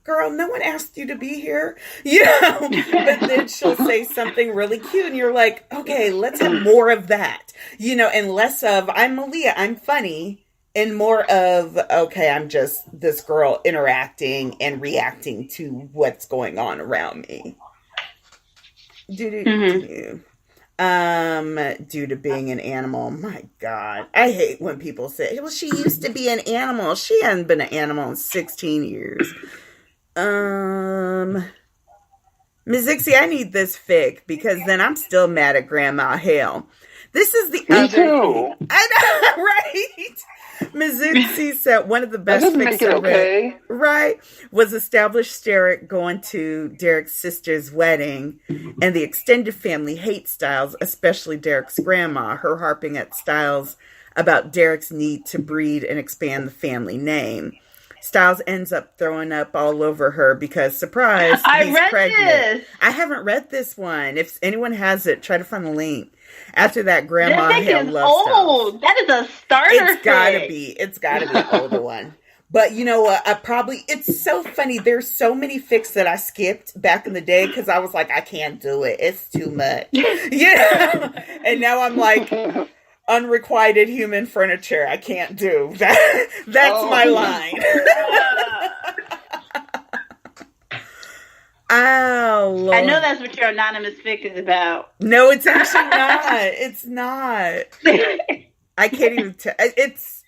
girl, no one asked you to be here, but then she'll say something really cute and you're like, okay, let's have more of that, and less of, I'm Malia, I'm funny, and more of, okay, I'm just this girl interacting and reacting to what's going on around me. Due to being an animal. My God. I hate when people say, well, she used to be an animal. She hadn't been an animal in 16 years. Ms. Ixie, I need this fic because then I'm still mad at Grandma Hale. This is the Me other too. thing. I know, right? Ms. Ixie said one of the best fics I read, right, was established Sterrick going to Derek's sister's wedding, and the extended family hates Styles, especially Derek's grandma, her harping at Styles about Derek's need to breed and expand the family name. Styles ends up throwing up all over her because, surprise, he's pregnant. This. I haven't read this one. If anyone has it, try to find the link. After that, Grandma Hale loves old. Styles. That is a starter. It's gotta be an older one. But you know what? It's so funny. There's so many fics that I skipped back in the day because I was like, I can't do it. It's too much. And now I'm like, unrequited human furniture. I can't do that. That's my line. Oh, Lord. I know that's what your anonymous fic is about. No, it's actually not. It's not. I can't even tell. It's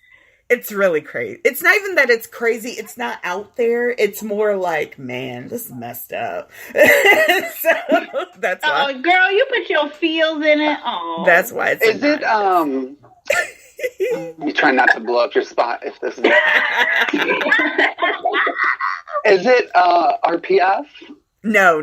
really crazy. It's not even that it's crazy. It's not out there. It's more like, man, this is messed up. So that's why. Oh, girl, you put your feels in it. Oh, that's why it's. Is it You try not to blow up your spot if this is. Is it RPF? No.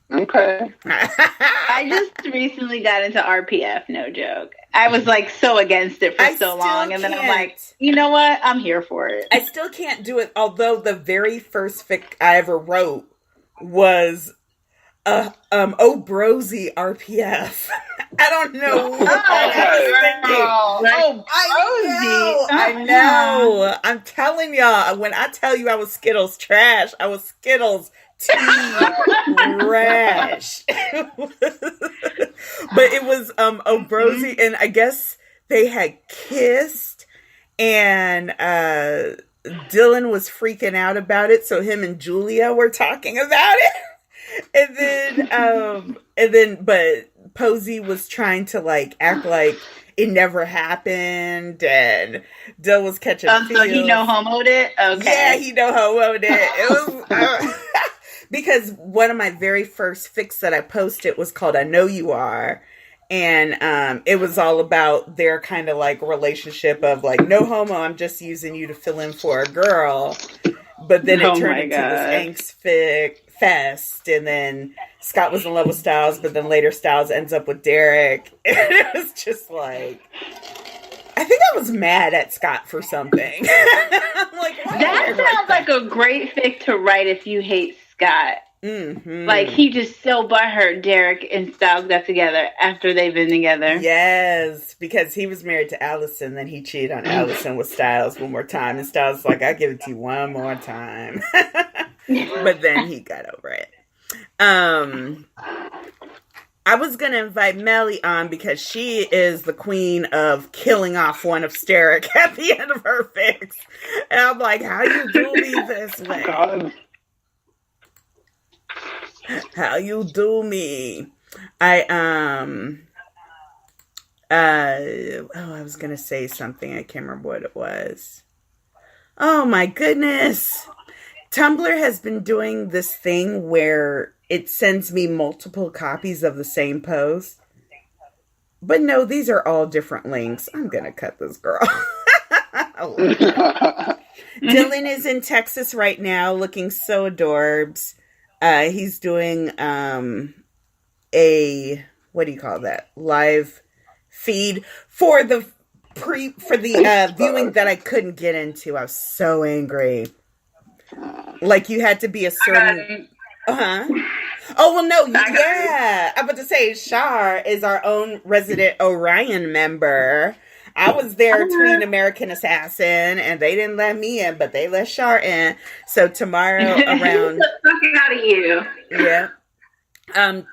Okay. I just recently got into RPF, no joke. I was like so against it for so long, and then I'm like, you know what? I'm here for it. I still can't do it, although the very first fic I ever wrote was Oh Brosy RPF. I don't know what I know. I'm telling y'all, when I tell you I was Skittles trash, I was Skittles trash. But it was O'Brosy, and I guess they had kissed, and Dylan was freaking out about it, so him and Julia were talking about it. And then but Posey was trying to like act like it never happened, and Dill was catching feels. So he no homoed it? Okay. Yeah, he no homoed it. It was because one of my very first fics that I posted was called I Know You Are. And it was all about their kind of like relationship of like, no homo, I'm just using you to fill in for a girl. But then it turned into this angst fest, and then Scott was in love with Styles, but then later Styles ends up with Derek. And it was just like, I think I was mad at Scott for something. I'm like, that sounds like a great fic to write if you hate Scott. Mm-hmm. Like, he just so butthurt Derek and Styles got together after they've been together. Yes, because he was married to Allison, then he cheated on Allison with Styles one more time, and Styles was like, I'll give it to you one more time. But then he got over it. I was going to invite Melly on because she is the queen of killing off one of Sterrick at the end of her fics. And I'm like, how you do me this way? God. How you do me? I was going to say something. I can't remember what it was. Oh my goodness. Tumblr has been doing this thing where it sends me multiple copies of the same post. But no, these are all different links. I'm going to cut this girl. Dylan is in Texas right now looking so adorbs. He's doing a, what do you call that? Live feed for the viewing that I couldn't get into. I was so angry. Like, you had to be a certain... Oh, well, no, yeah. I'm about to say, Shar is our own resident Orion member. I was there tweeting American Assassin, and they didn't let me in, but they let Shar in. So tomorrow around... the fuck out of you. Yeah.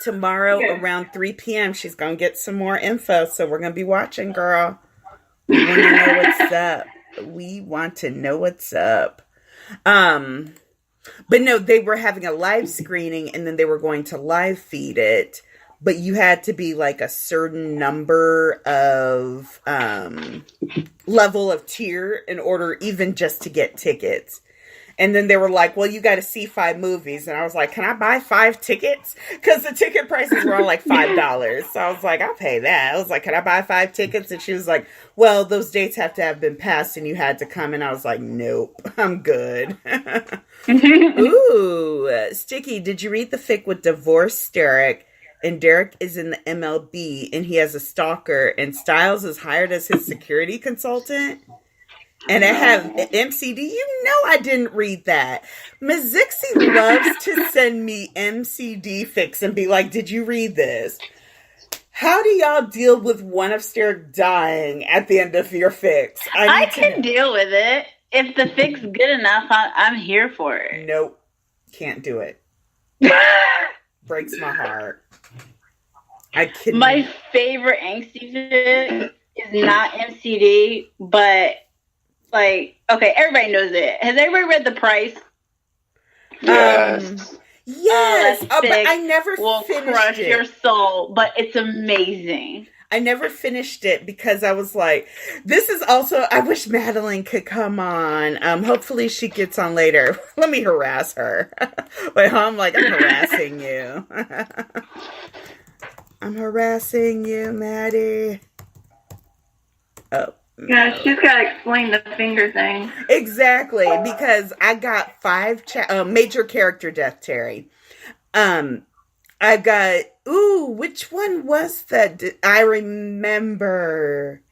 Tomorrow around 3 p.m., she's going to get some more info. So we're going to be watching, girl. We want to know what's up. We want to know what's up. But no, they were having a live screening, and then they were going to live feed it. But you had to be like a certain number of level of tier in order even just to get tickets. And then they were like, well, you got to see 5 movies. And I was like, can I buy 5 tickets? Because the ticket prices were on like $5. So I was like, I'll pay that. I was like, can I buy 5 tickets? And she was like, well, those dates have to have been passed and you had to come. And I was like, nope, I'm good. Ooh, Sticky, did you read the fic with Divorce Derek? And Derek is in the MLB and he has a stalker and Styles is hired as his security consultant. And I have MCD. You know I didn't read that. Ms. Zixie loves to send me MCD fics and be like, did you read this? How do y'all deal with one of Derek dying at the end of your fics? I can deal with it. If the fic's good enough, I'm here for it. Nope. Can't do it. Breaks my heart. I couldn't. My favorite angsty fic is not MCD, but like, okay, everybody knows it. Has everybody read The Price? Yes. Yes. But I never will finished crush it. your soul, but it's amazing. I never finished it because I was like, this is also, I wish Madeline could come on. Hopefully she gets on later. Let me harass her. Wait, I'm like, I'm harassing you. I'm harassing you, Maddie. Oh. Yeah, she's got to explain the finger thing. Exactly, because I got 5 major character death, Terry. I got, which one was that? I remember.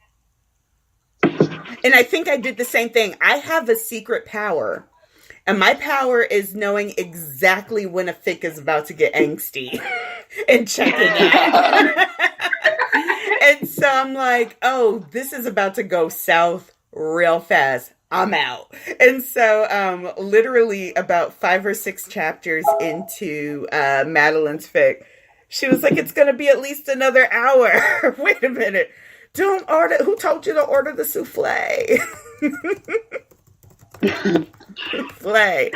And I think I did the same thing. I have a secret power. And my power is knowing exactly when a fic is about to get angsty and checking it. And so I'm like, oh, this is about to go south real fast. I'm out. And so literally about 5 or 6 chapters into Madeline's fic, she was like, it's going to be at least another hour. Wait a minute. Don't order. Who told you to order the souffle? Souffle.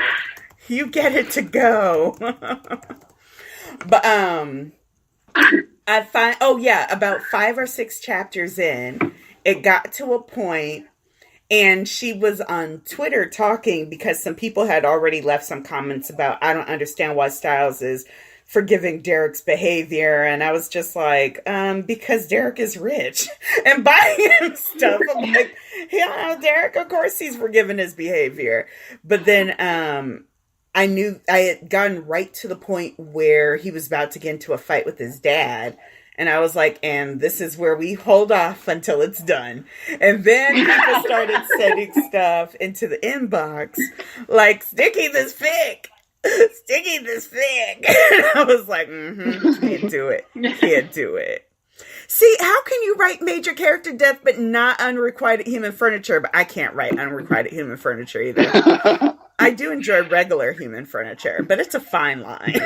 You get it to go. But I find, about 5 or 6 chapters in, it got to a point, and she was on Twitter talking because some people had already left some comments about, I don't understand why Styles is forgiving Derek's behavior. And I was just like, because Derek is rich and buying him stuff. I'm like, yeah, Derek, of course he's forgiven his behavior. But then I knew I had gotten right to the point where he was about to get into a fight with his dad. And I was like, and this is where we hold off until it's done. And then people started sending stuff into the inbox, like, Sticky this fic. Sticky this fic. And I was like, can't do it. Can't do it. See, how can you write major character death but not unrequited human furniture? But I can't write unrequited human furniture either. I do enjoy regular human furniture, but it's a fine line.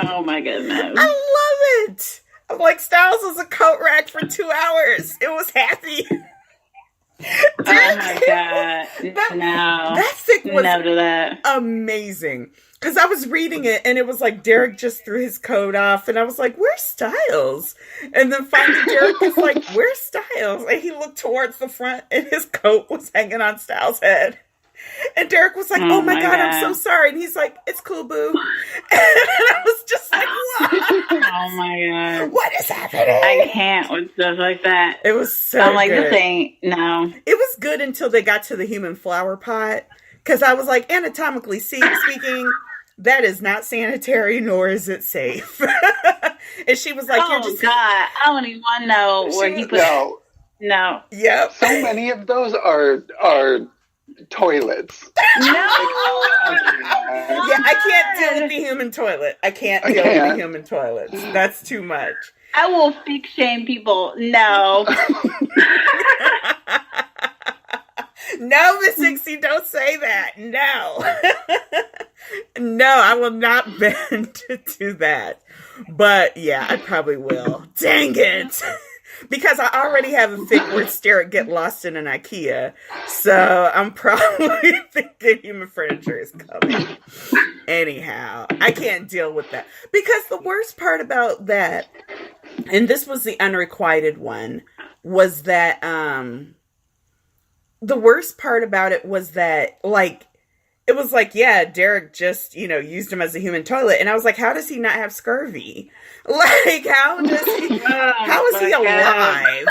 Oh my goodness. I love it. I'm like, Styles was a coat rack for 2 hours. It was happy. Oh my God. That fic was no to that. Amazing. Because I was reading it and it was like Derek just threw his coat off and I was like, where's Styles? And then finally Derek was like, where's Styles? And he looked towards the front and his coat was hanging on Styles' head. And Derek was like, oh my God, I'm so sorry. And he's like, it's cool, boo. And I was just like, what? Oh my God. What is happening? I can't with stuff like that. It was so I'm like, good. this ain't, no. It was good until they got to the human flower pot. Because I was like, anatomically speaking, that is not sanitary, nor is it safe. And she was like, oh, you're just... God. I don't even want to know where he put No. Yep. So many of those are toilets. No. Yeah, I can't deal with the human toilet. I can't deal with the human toilets. That's too much. I will fic shame people. No. No, Miss 60, don't say that. No. No, I will not bend to do that. But yeah, I probably will. Dang it. Because I already have a fic where Sterrick get lost in an IKEA. So I'm probably thinking human furniture is coming. Anyhow, I can't deal with that. Because the worst part about that, and this was the unrequited one, was that the worst part about it was that, like, it was like, yeah, Derek just, used him as a human toilet. And I was like, how does he not have scurvy? Like, how is he alive?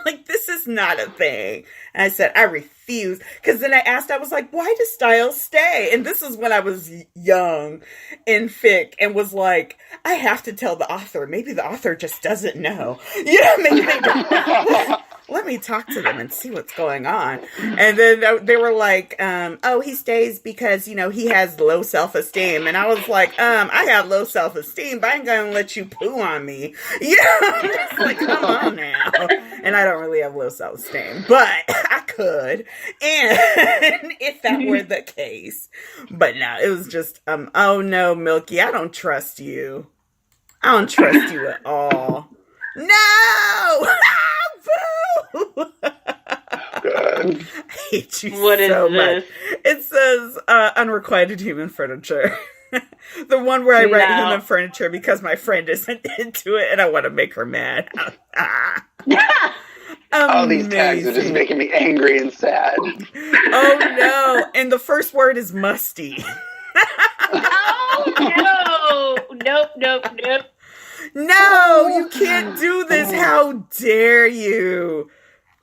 Like, this is not a thing. And I said, I refuse. Because then I was like, why does Styles stay? And this is when I was young in fic and was like, I have to tell the author. Maybe the author just doesn't know. Maybe they don't. Let me talk to them and see what's going on. And then they were like, oh, he stays because, he has low self-esteem. And I was like, I have low self-esteem, but I ain't going to let you poo on me. Just like, come on now. And I don't really have low self-esteem, but I could. And if that were the case. But no, it was just, oh no, Milky, I don't trust you. I don't trust you at all. No! Boo! I hate you what so is much. It says unrequited human furniture. The one where I write human furniture because my friend isn't into it and I want to make her mad. All these tags are just making me angry and sad. Oh no! And the first word is musty. Oh no! Nope. No, you can't do this. How dare you?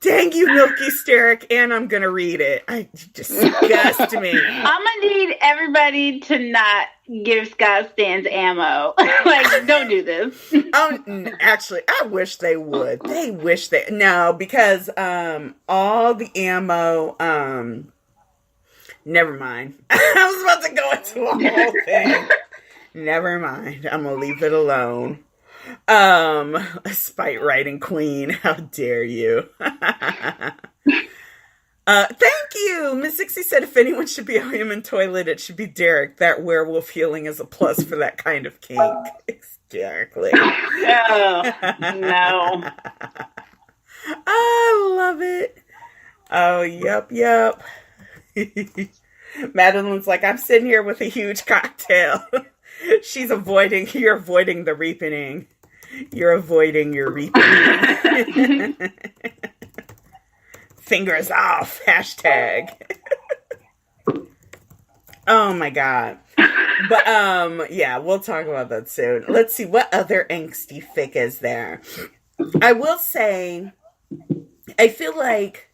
Dang you, Milky Sterrick, and I'm going to read it. You disgust me. I'm going to need everybody to not give Scott Stans ammo. Like, don't do this. Actually, I wish they would. No, because all the ammo, never mind. I was about to go into a whole thing. Never mind. I'm going to leave it alone. Spite writing queen, how dare you? Thank you. Miss 60 said if anyone should be a human toilet, it should be Derek. That werewolf healing is a plus for that kind of kink. Hysterically. Oh, no. I love it. Oh, yep. Madeline's like, I'm sitting here with a huge cocktail. You're avoiding the reapening. You're avoiding your reapening. Fingers off. Hashtag. Oh my God. But, yeah, we'll talk about that soon. Let's see, what other angsty fic is there? I will say, I feel like,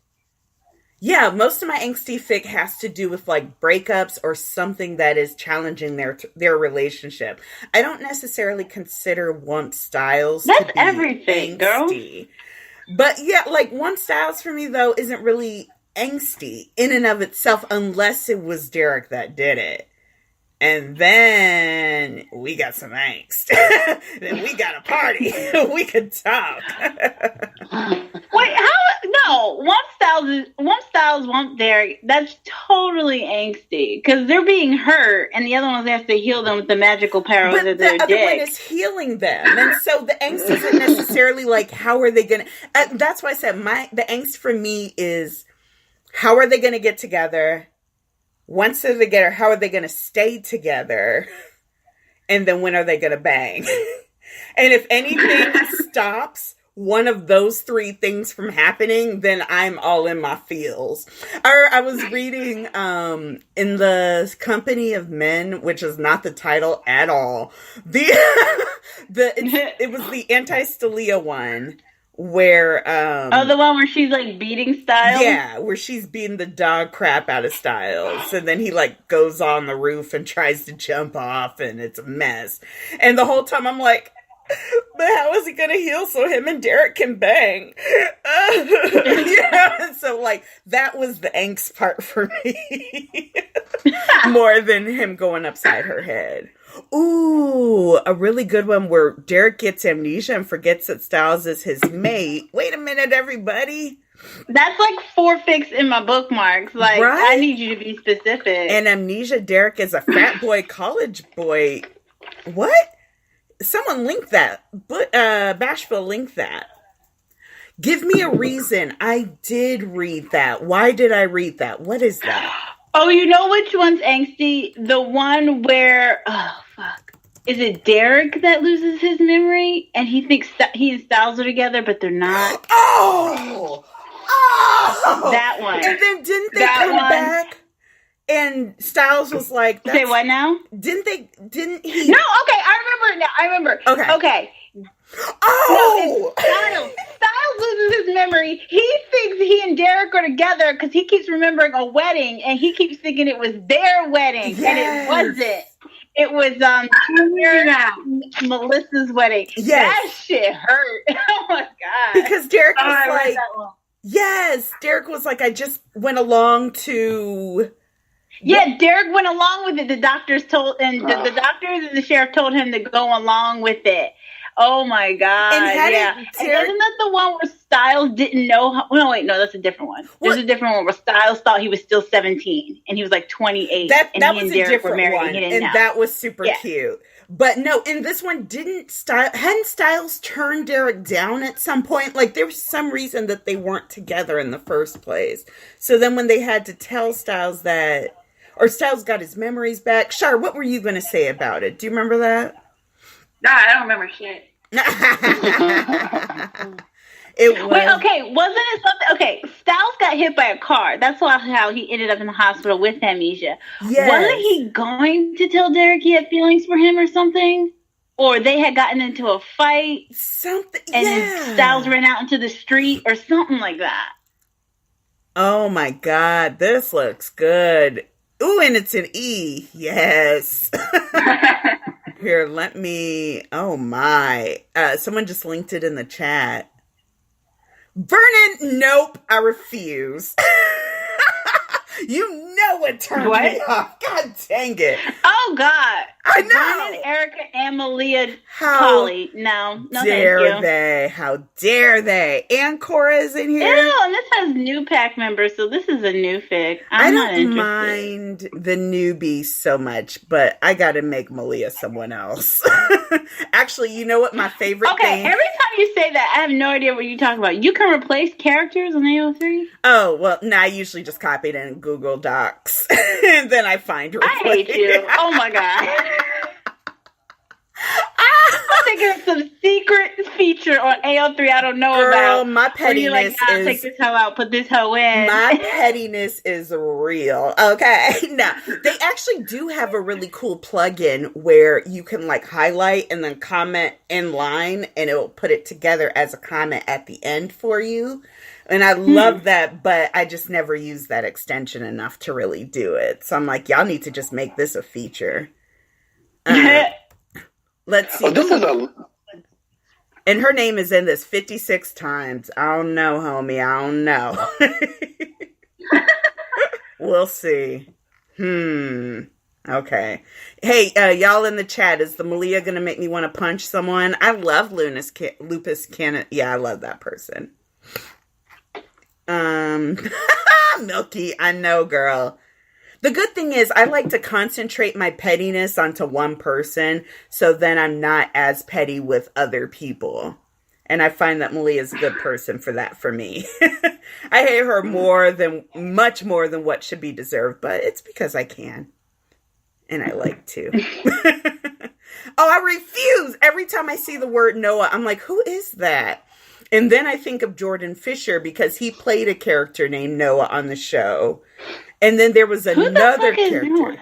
yeah, most of my angsty fic has to do with like breakups or something that is challenging their relationship. I don't necessarily consider Wump Styles to be everything, angsty. Girl. But yeah, like Wump Styles for me though isn't really angsty in and of itself unless it was Derek that did it. And then we got some angst. Then we got a party. We could talk. Wait, how? No, Wump Styles, Derek. That's totally angsty because they're being hurt, and the other ones have to heal them with the magical powers of their dick. The other one is healing them, and so the angst isn't necessarily like how are they gonna. That's why I said the angst for me is how are they gonna get together. Once they're together, how are they going to stay together? And then when are they going to bang? And if anything stops one of those three things from happening, then I'm all in my feels. I was reading In the Company of Men, which is not the title at all. It was the anti-Stelia one. Where the one where she's like beating Styles? Yeah, where she's beating the dog crap out of Styles. And then he like goes on the roof and tries to jump off and it's a mess. And the whole time I'm like, but how is he gonna heal so him and Derek can bang? So like that was the angst part for me. More than him going upside her head. Ooh, a really good one where Derek gets amnesia and forgets that Styles is his mate. Wait a minute, everybody. That's like 4 fics in my bookmarks. Like, right? I need you to be specific. And amnesia, Derek is a fat boy college boy. What? Someone linked that. But Bashville linked that. Give me a reason. I did read that. Why did I read that? What is that? Oh, you know which one's angsty? The one where, is it Derek that loses his memory? And he thinks that he and Styles are together, but they're not? Oh! That one. And then didn't they come back? And Styles was like... Say what now? Didn't he... No, okay, I remember. Okay. Oh! No, Styles loses his memory. He thinks he and Derek are together because he keeps remembering a wedding, and he keeps thinking it was their wedding, and it wasn't. It was Melissa's wedding. Yes. That shit hurt. Oh my god! Because Derek was like, yes, Derek was like, I just went along to. Yeah, Derek went along with it. The doctors told, and the doctors and the sheriff told him to go along with it. Oh my god! Yeah, and isn't that the one where Styles didn't know? No, that's a different one. There's a different one where Styles thought he was still 17 and he was like 28. That was a different one, and that was super cute. But no, in this one, hadn't Styles turned Derek down at some point? Like there was some reason that they weren't together in the first place. So then when they had to tell Styles that, or Styles got his memories back. Shar, what were you going to say about it? Do you remember that? No, I don't remember shit. Wait, okay, wasn't it something? Okay, Styles got hit by a car. That's how he ended up in the hospital with amnesia. Yes. Wasn't he going to tell Derek he had feelings for him or something? Or they had gotten into a fight. Something, and then Styles ran out into the street or something like that. Oh my god, this looks good. Ooh, and it's an E. Yes. Here, let me... Oh, my. Someone just linked it in the chat. Vernon, nope, I refuse. You know what turned me off. God dang it. Oh, God. I know. Vernon, Erica, and Malia Polly. No, dare thank you. they? How dare they? And Cora is in here. Ew, and this has new pack members, so this is a new fic. I don't mind the newbie so much, but I gotta make Malia someone else. Actually, you know what my favorite thing... every time you say that, I have no idea what you're talking about. You can replace characters on AO3? Oh, well, no, I usually just copy it in Google Docs, and then I find replace. I hate you. Oh, my God. I think there's some secret feature on AO3 I don't know about. My pettiness is... take this hoe out, put this hoe in. My pettiness is real. Okay. Now, they actually do have a really cool plugin where you can like highlight and then comment in line, and it will put it together as a comment at the end for you. And I love that, but I just never use that extension enough to really do it. So I'm like, y'all need to just make this a feature. Let's see. And her name is in this 56 times. I don't know, homie. I don't know. We'll see. Okay. Hey, y'all in the chat, is the Malia going to make me want to punch someone? I love Lupus Cannon. Yeah, I love that person. Milky, I know, girl. The good thing is I like to concentrate my pettiness onto one person, so then I'm not as petty with other people. And I find that Malia is a good person for that for me. I hate her much more than what should be deserved, but it's because I can. And I like to. Oh, I refuse. Every time I see the word Noah, I'm like, who is that? And then I think of Jordan Fisher because he played a character named Noah on the show. And then there was another character,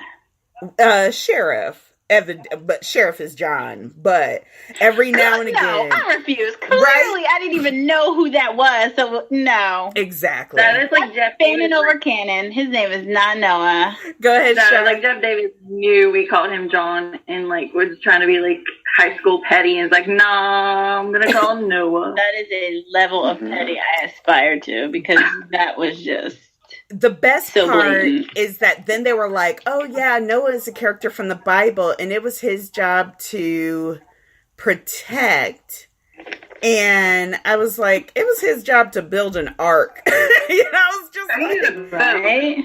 Sheriff. But Sheriff is John. But every now and again, no, I refuse. Clearly, right? I didn't even know who that was. So no, exactly. That is like Jeff fanning over canon. His name is not Noah. Go ahead, Sheriff. Like Jeff Davis knew we called him John, and like was trying to be like high school petty, and it's like, nah, I'm gonna call him Noah. That is a level of petty I aspire to, because that was just. The best So part blatant. is that then they were like, oh yeah, Noah is a character from the Bible, and it was his job to protect. And I was like, it was his job to build an ark. I was just like, right?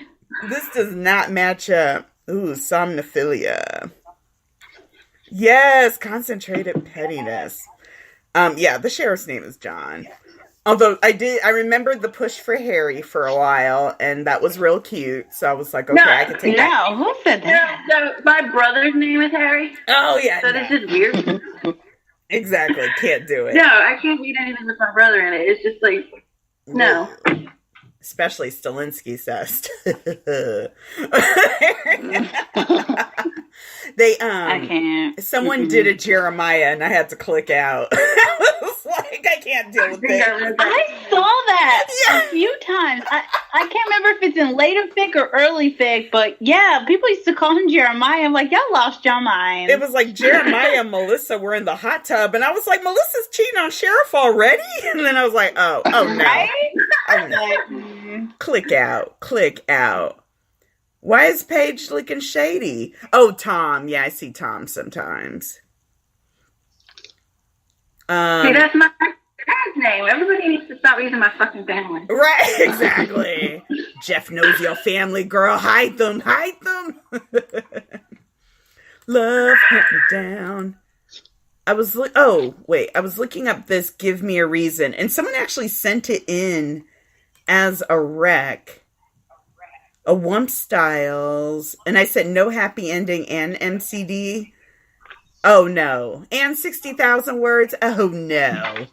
This does not match up. Ooh, somnophilia. Yes, concentrated pettiness. Yeah, the sheriff's name is John. Although I remembered the push for Harry for a while, and that was real cute. So I was like, okay, I could take that. No, who said that? So my brother's name is Harry. Oh, yeah. So this is weird. Exactly. Can't do it. No, I can't read anything with my brother in it. It's just like, no. Especially Stilinski says. I can't. Someone did a Jeremiah, and I had to click out. I was like, I can't deal with it. I saw that a few times. I can't remember if it's in later fic or early fic, but yeah, people used to call him Jeremiah. I'm like, y'all lost your mind. It was like Jeremiah and Melissa were in the hot tub, and I was like, Melissa's cheating on Sheriff already? And then I was like, oh no. Right? Oh no. Click out. Why is Paige looking shady? Oh, Tom. Yeah, I see Tom sometimes. See, that's my dad's name. Everybody needs to stop using my fucking family. Right, exactly. Jeff knows your family, girl. Hide them. Love hunting down. I was looking up this Give Me a Reason, and someone actually sent it in as a rec. A Wump Styles, and I said no happy ending and MCD. Oh no. And 60,000 words. Oh no.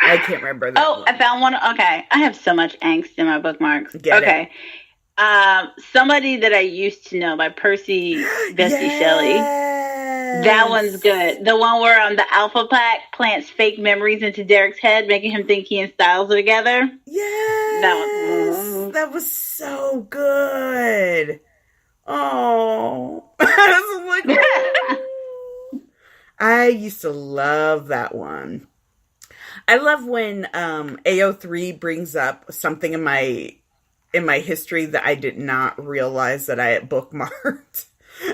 I can't remember that. Oh, one. I found one. Okay. I have so much angst in my bookmarks. Okay. Somebody That I Used to Know by Percy Bessie Shelley. That one's good. The one where the Alpha Pack plants fake memories into Derek's head, making him think he and Styles are together. Yes. That one. That was so good. Oh. I used to love that one. I love when AO3 brings up something in my history that I did not realize that I had bookmarked.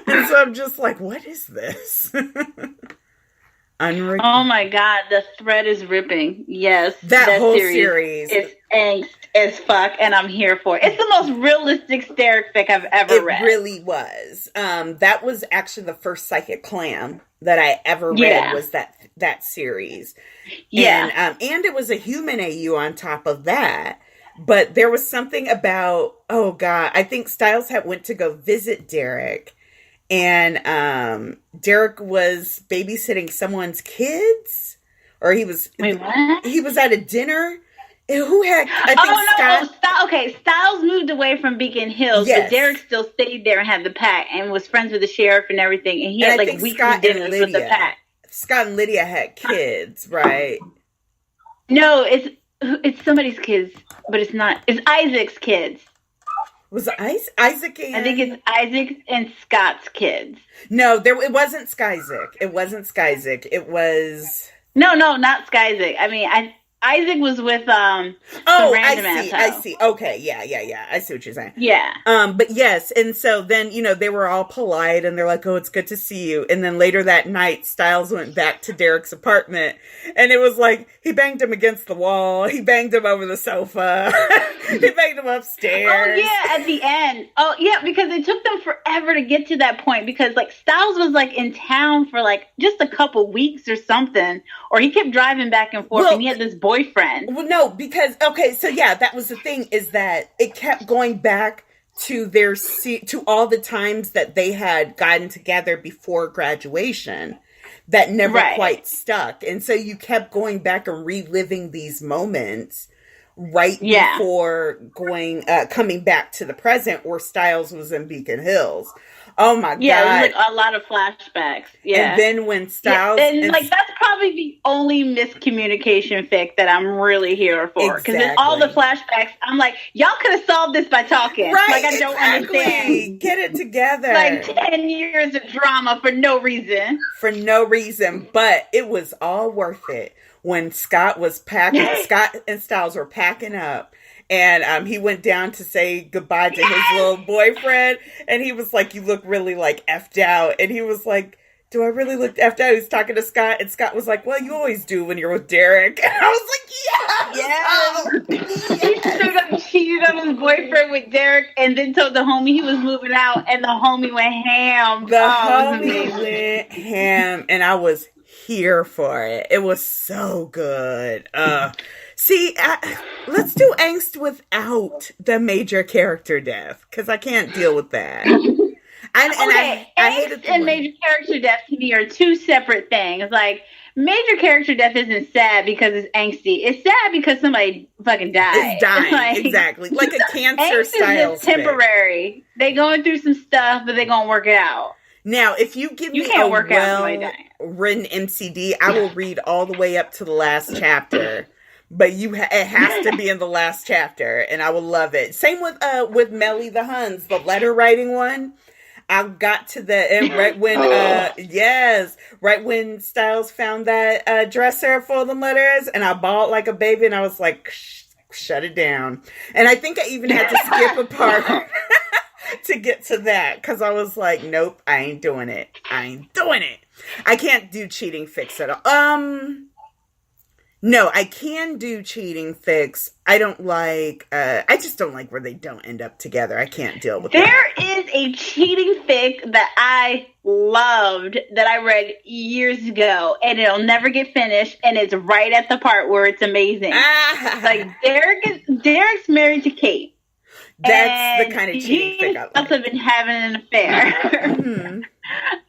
And so I'm just like, what is this? Oh my God, the thread is ripping. Yes. That whole series. It's angst as fuck, and I'm here for it. It's the most realistic Derek fic I've ever read. It really was. That was actually the first Psychic Clam that I ever read was that series. Yeah. And it was a human AU on top of that. But there was something about, oh God, I think Styles had went to go visit Derek. And Derek was babysitting someone's kids, or he was at a dinner. Who had? Styles moved away from Beacon Hills, but Derek still stayed there and had the pack and was friends with the sheriff and everything. And he had like weekly dinners with the pack. Scott and Lydia had kids, right? No, it's somebody's kids, but it's not. It's Isaac's kids. Was Isaac and... I think it's Isaac and Scott's kids. No, it wasn't Skyzik. It wasn't Skyzik. It was... No, not Skyzik. I mean, Isaac was with I see. Okay, yeah. I see what you're saying. Yeah. But yes, and so then, they were all polite and they're like, oh, it's good to see you. And then later that night, Styles went back to Derek's apartment and it was like, he banged him against the wall. He banged him over the sofa. He banged him upstairs. Oh, yeah, at the end. Oh, yeah, because it took them forever to get to that point because, like, Styles was, like, in town for, like, just a couple weeks or something. Or he kept driving back and forth and he had this boyfriend. Well, no, because, okay, so yeah, that was the thing is that it kept going back to to all the times that they had gotten together before graduation that never quite stuck. And so you kept going back and reliving these moments before coming back to the present where Styles was in Beacon Hills. Oh my God. Yeah, it was like a lot of flashbacks. Yeah. And then when Styles... that's probably the only miscommunication fic that I'm really here for. Because in all the flashbacks, I'm like, y'all could have solved this by talking. Right, like, I don't understand. Get it together. Like 10 years of drama for no reason. But it was all worth it when Scott and Styles were packing up. And he went down to say goodbye to his little boyfriend. And he was like, you look really like effed out. And he was like, do I really look effed out? He was talking to Scott. And Scott was like, well, you always do when you're with Derek. And I was like, He straight up cheated on his boyfriend with Derek and then told the homie he was moving out. And the homie went ham. The homie went ham. And I was here for it. It was so good. See, let's do Angst without the major character death, because I can't deal with that. I Angst and major character death to me are two separate things. Like, major character death isn't sad because it's angsty. It's sad because somebody fucking died. It's dying, like, exactly. Like a cancer style. It's temporary. They going through some stuff, but they gonna work it out. Now, if you give me a well-written MCD, I will read all the way up to the last chapter. But it has to be in the last chapter, and I will love it. Same with Melly the Huns, the letter writing one. I got to the end right when right when Styles found that dresser full of the letters, and I bawled like a baby, and I was like, shut it down. And I think I even had to skip a part to get to that, because I was like, nope, I ain't doing it. I can't do cheating fix at all. No, I can do cheating fix. I don't like, I just don't like where they don't end up together. I can't deal with that. There is a cheating fic that I loved that I read years ago, and it'll never get finished, and it's right at the part where it's amazing. Like, Derek's married to Kate. That's the kind of cheating fic I like. He must have been having an affair. Mm-hmm.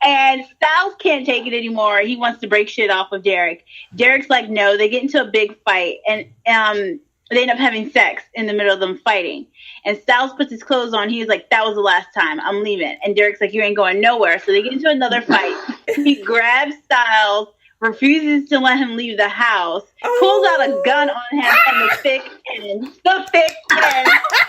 And Styles can't take it anymore. He wants to break shit off of Derek. Derek's like, no. They get into a big fight, and they end up having sex in the middle of them fighting. And Styles puts his clothes on. He's like, that was the last time. I'm leaving. And Derek's like, you ain't going nowhere. So they get into another fight. He grabs Styles, refuses to let him leave the house, pulls out a gun on him, and the thick end. And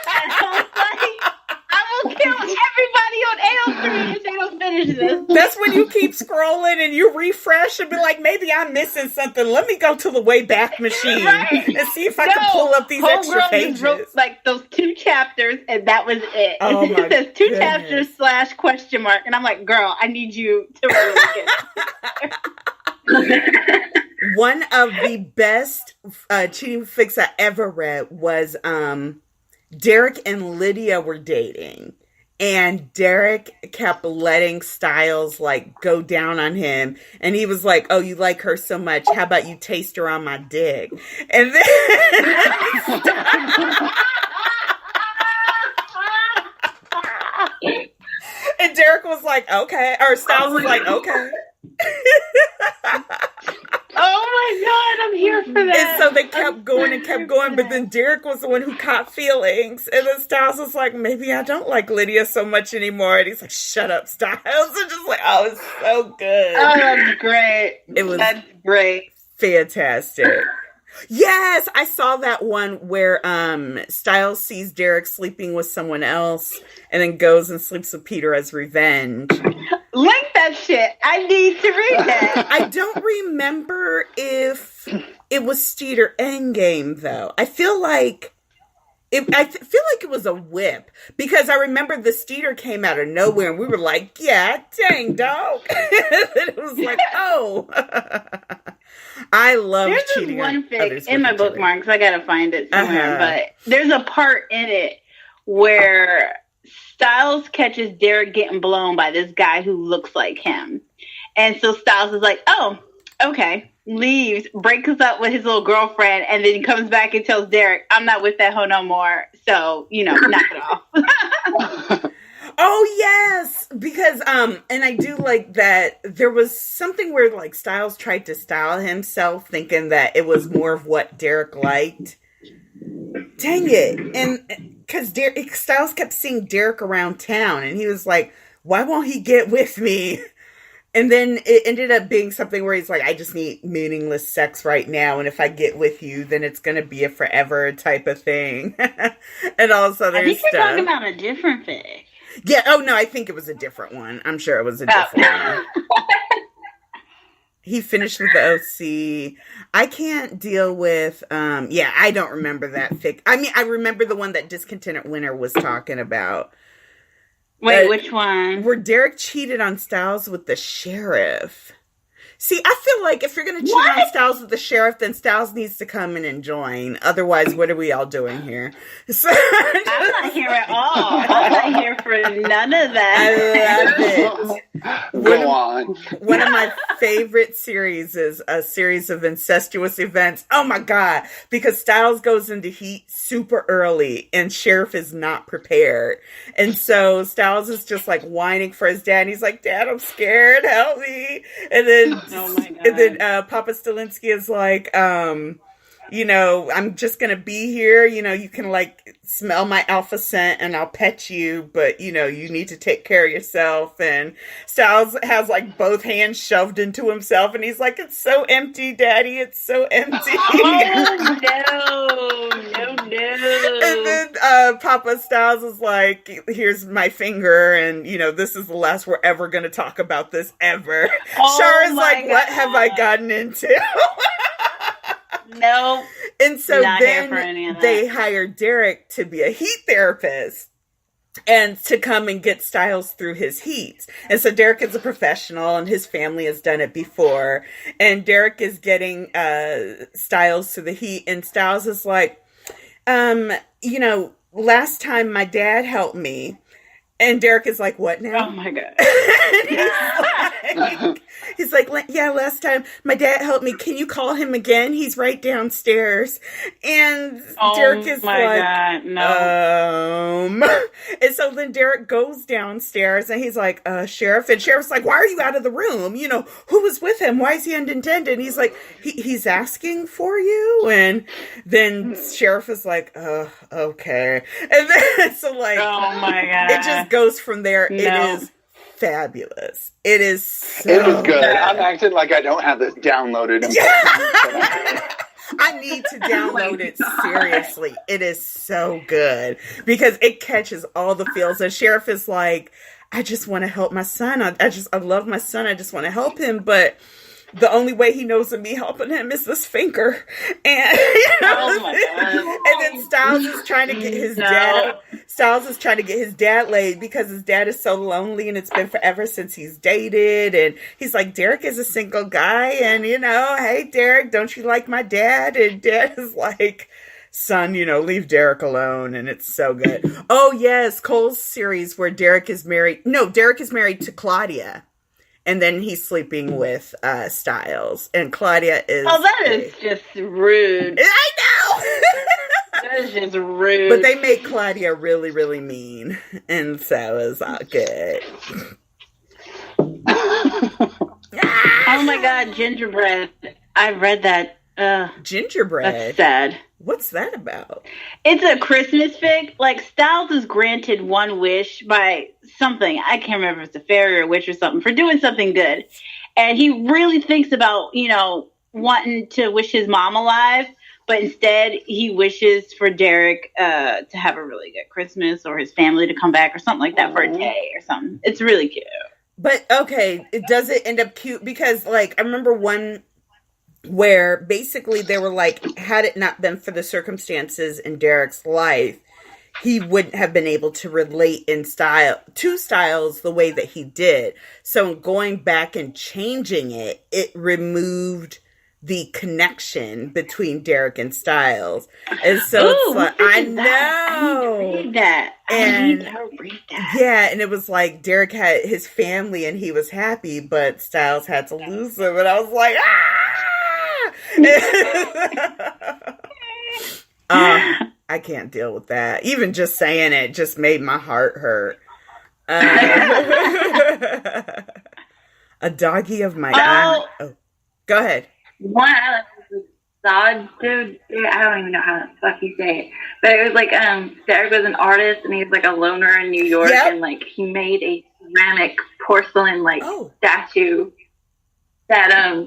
I was like, I will kill everybody on AO3 if they don't finish this. That's when you keep scrolling and you refresh and be like, maybe I'm missing something. Let me go to the Wayback Machine and see if I can pull up these extra pages. Wrote, like, those 2 chapters, and that was it. It says 2 chapters / question mark. And I'm like, girl, I need you to really get One of the best cheating fics I ever read was Derek and Lydia were dating, and Derek kept letting Styles like go down on him, and he was like, oh, you like her so much, how about you taste her on my dick? And then and Derek was like, okay, or Styles was like, okay. Oh my God, I'm here for that. And so they kept going, but then Derek was the one who caught feelings. And then Styles was like, maybe I don't like Lydia so much anymore. And he's like, shut up, Styles. And just like, oh, it's so good. Oh, that's great. That's great. Fantastic. Yes, I saw that one where Styles sees Derek sleeping with someone else and then goes and sleeps with Peter as revenge. Link that shit. I need to read that. I don't remember if it was Steed or Endgame, though. I feel like it was a whip, because I remember the Steeder came out of nowhere and we were like, yeah, dang, dog. And then it was like, oh. I love cheating on others. There's one fic in my bookmarks. I gotta find it somewhere. But there's a part in it where Styles catches Derek getting blown by this guy who looks like him. And so Styles is like, oh, okay. Leaves, breaks up with his little girlfriend, and then comes back and tells Derek, I'm not with that hoe no more. So, knock it off. Oh, yes. Because, and I do like that there was something where, like, Styles tried to style himself thinking that it was more of what Derek liked. Dang it. And because Styles kept seeing Derek around town, and he was like, why won't he get with me? And then it ended up being something where he's like, I just need meaningless sex right now, and if I get with you, then it's going to be a forever type of thing. And all this other stuff. I think you're talking about a different thing. Yeah, oh no, I think it was a different one. I'm sure it was a different one. He finished with the OC. I can't deal with, I don't remember that fic. I mean, I remember the one that Discontented Winter was talking about. Wait, which one? Where Derek cheated on Styles with the sheriff. See, I feel like if you're going to cheat on Styles with the sheriff, then Styles needs to come in and join. Otherwise, what are we all doing here? So, I'm not here at all. I'm not here for none of that. I love it. Go on. One of my favorite series is a series of incestuous events. Oh my God. Because Styles goes into heat super early and Sheriff is not prepared. And so Styles is just like whining for his dad. And he's like, Dad, I'm scared. Help me. And then Papa Stilinski is like, I'm just going to be here. You can like smell my alpha scent and I'll pet you, but you need to take care of yourself. And Styles has like both hands shoved into himself and he's like, it's so empty, Daddy. It's so empty. Oh, no. And then Papa Styles is like, here's my finger. And, this is the last we're ever going to talk about this ever. Char is like, what have I gotten into? Nope. And so then they hired Derek to be a heat therapist and to come and get Styles through his heats. And so Derek is a professional and his family has done it before. And Derek is getting Styles through the heat. And Styles is like, last time my dad helped me. And Derek is like, what now? Oh my God. He's like, yeah, last time my dad helped me. Can you call him again? He's right downstairs. And Derek is like, God, no. And so then Derek goes downstairs and he's like, Sheriff. And Sheriff's like, why are you out of the room? Who was with him? Why is he unintended? And he's like, he's asking for you. And then Sheriff is like, okay. And then so like, oh my God. It just goes from there. No. It is fabulous. It is It is good. I'm acting like I don't have this downloaded. I need to download it seriously. It is so good because it catches all the feels. And Sheriff is like, I just want to help my son. I love my son. I just want to help him. But the only way he knows of me helping him is this finger. And, oh my God. And then Styles is trying to get his dad. Styles is trying to get his dad laid because his dad is so lonely and it's been forever since he's dated. And he's like, Derek is a single guy. And, hey, Derek, don't you like my dad? And Dad is like, son, leave Derek alone. And it's so good. Oh, yes. Cole's series where Derek is married. No, Derek is married to Claudia. And then he's sleeping with Styles. And Claudia is... Oh, that is just rude. I know! That is just rude. But they make Claudia really, really mean. And so it's all good. Oh my God, Gingerbread. I read that. Gingerbread? That's sad. What's that about? It's a Christmas fic. Like, Styles is granted one wish by something. I can't remember if it's a fairy or a witch or something for doing something good. And he really thinks about, wanting to wish his mom alive. But instead, he wishes for Derek to have a really good Christmas or his family to come back or something like that for a day or something. It's really cute. But, okay, does it end up cute? Because, like, I remember one where basically they were like, had it not been for the circumstances in Derek's life, he wouldn't have been able to relate to Styles the way that he did. So going back and changing it, it removed the connection between Derek and Styles. And so it's like, I know. I need to read that. Yeah, and it was like Derek had his family and he was happy, but Styles had to lose him. And I was like, I can't deal with that. Even just saying it just made my heart hurt. A doggy of my own. Oh, go ahead. One I like dude. I don't even know how the fuck you say it, but it was like Derek was an artist and he was like a loner in New York, and like he made a ceramic porcelain statue that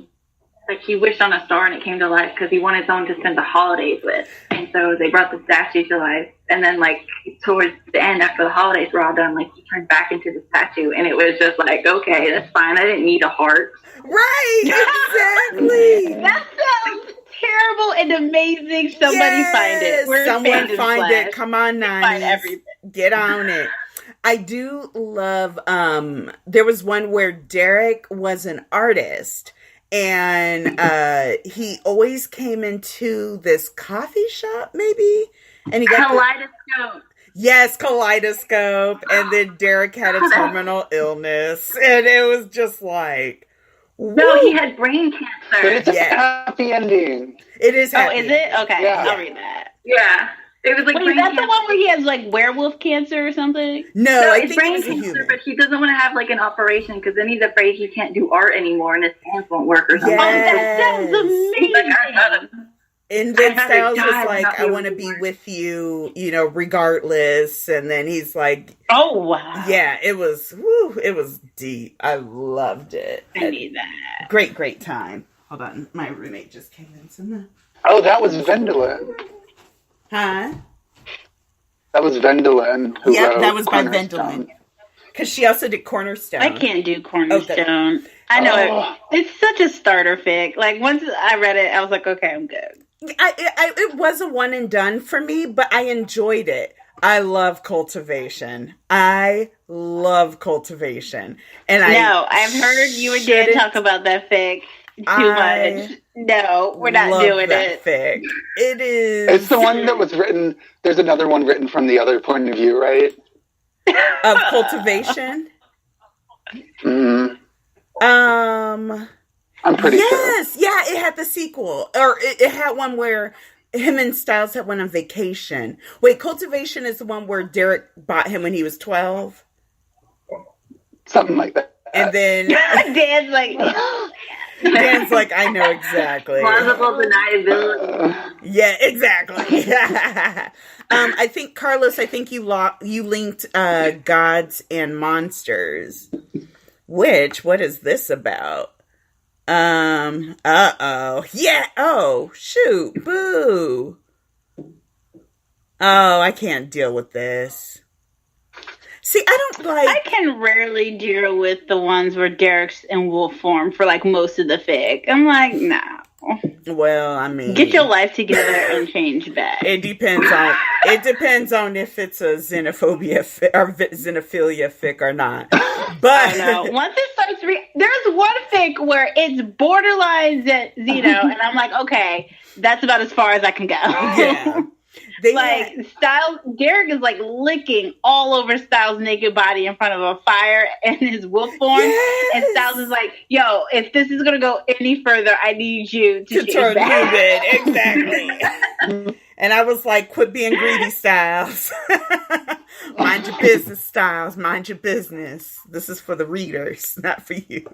like he wished on a star and it came to life because he wanted someone to spend the holidays with. And so they brought the statue to life. And then like towards the end, after the holidays were all done, like he turned back into the statue. And it was just like, okay, that's fine. I didn't need a heart. Right, exactly. That sounds terrible and amazing. Somebody find it. Someone find it. Come on, 90s. Find everything. Get on it. I do love, there was one where Derek was an artist. And he always came into this coffee shop, maybe, and he got Kaleidoscope. Yes, Kaleidoscope. And then Derek had a terminal illness, and it was just like, woo. No, he had brain cancer. But it's a happy ending. It is happy. Oh, is it? Okay, yeah. I'll read that. Yeah. It was like Wait, is that the one where he has like werewolf cancer or something? No, I it's think brain it was a cancer, human. but he doesn't want to have like an operation because then he's afraid he can't do art anymore and his hands won't work or something. Oh, that sounds He's like, amazing. And then I'd rather Styles die was than like, not be I able want to to be work. with you, you know, regardless. And then he's like, Oh, wow. yeah, it was, woo, it was deep. I loved it. I need that. Great, great time. Hold on. My roommate just came in. So no. Oh, that was Vendelin. Huh? That was Vendelin. Who Yep, wrote that was by Cornerstone. Vendelin. Because she also did Cornerstone. I can't do Cornerstone. I know it. It's such a starter fic. Like, once I read it, I was like, okay, I'm good. It was a one and done for me, but I enjoyed it. I love Cultivation. And I've heard you and Dan talk about that fic too much. No, we're not doing it. Fic. It is. It's the one that was written. There's another one written from the other point of view, right? Of Cultivation. Mm. I'm pretty sure. Yeah, it had the sequel. Or it had one where him and Styles had went on vacation. Wait, Cultivation is the one where Derek bought him when he was 12? Something like that. And then Dan's like, Dan's like, I know exactly. Plausible deniability. Yeah, exactly. I think, Carlos, you linked Gods and Monsters. What is this about? Uh-oh. Yeah, oh, shoot, boo. Oh, I can't deal with this. See, I can rarely deal with the ones where Derek's in wolf form for like most of the fic. I'm like, no. Well, I mean, get your life together and change back. It depends on if it's a xenophilia fic or not. But I know. Once it starts, there's one fic where it's borderline Xeno, and I'm like, okay, that's about as far as I can go. Yeah. Styles, Derek is like licking all over Styles' naked body in front of a fire in his wolf form. Yes. And Styles is like, yo, if this is going to go any further, I need you to turn back. human. Exactly. And I was like, quit being greedy, Styles. Mind your business, Styles. Mind your business. This is for the readers, not for you.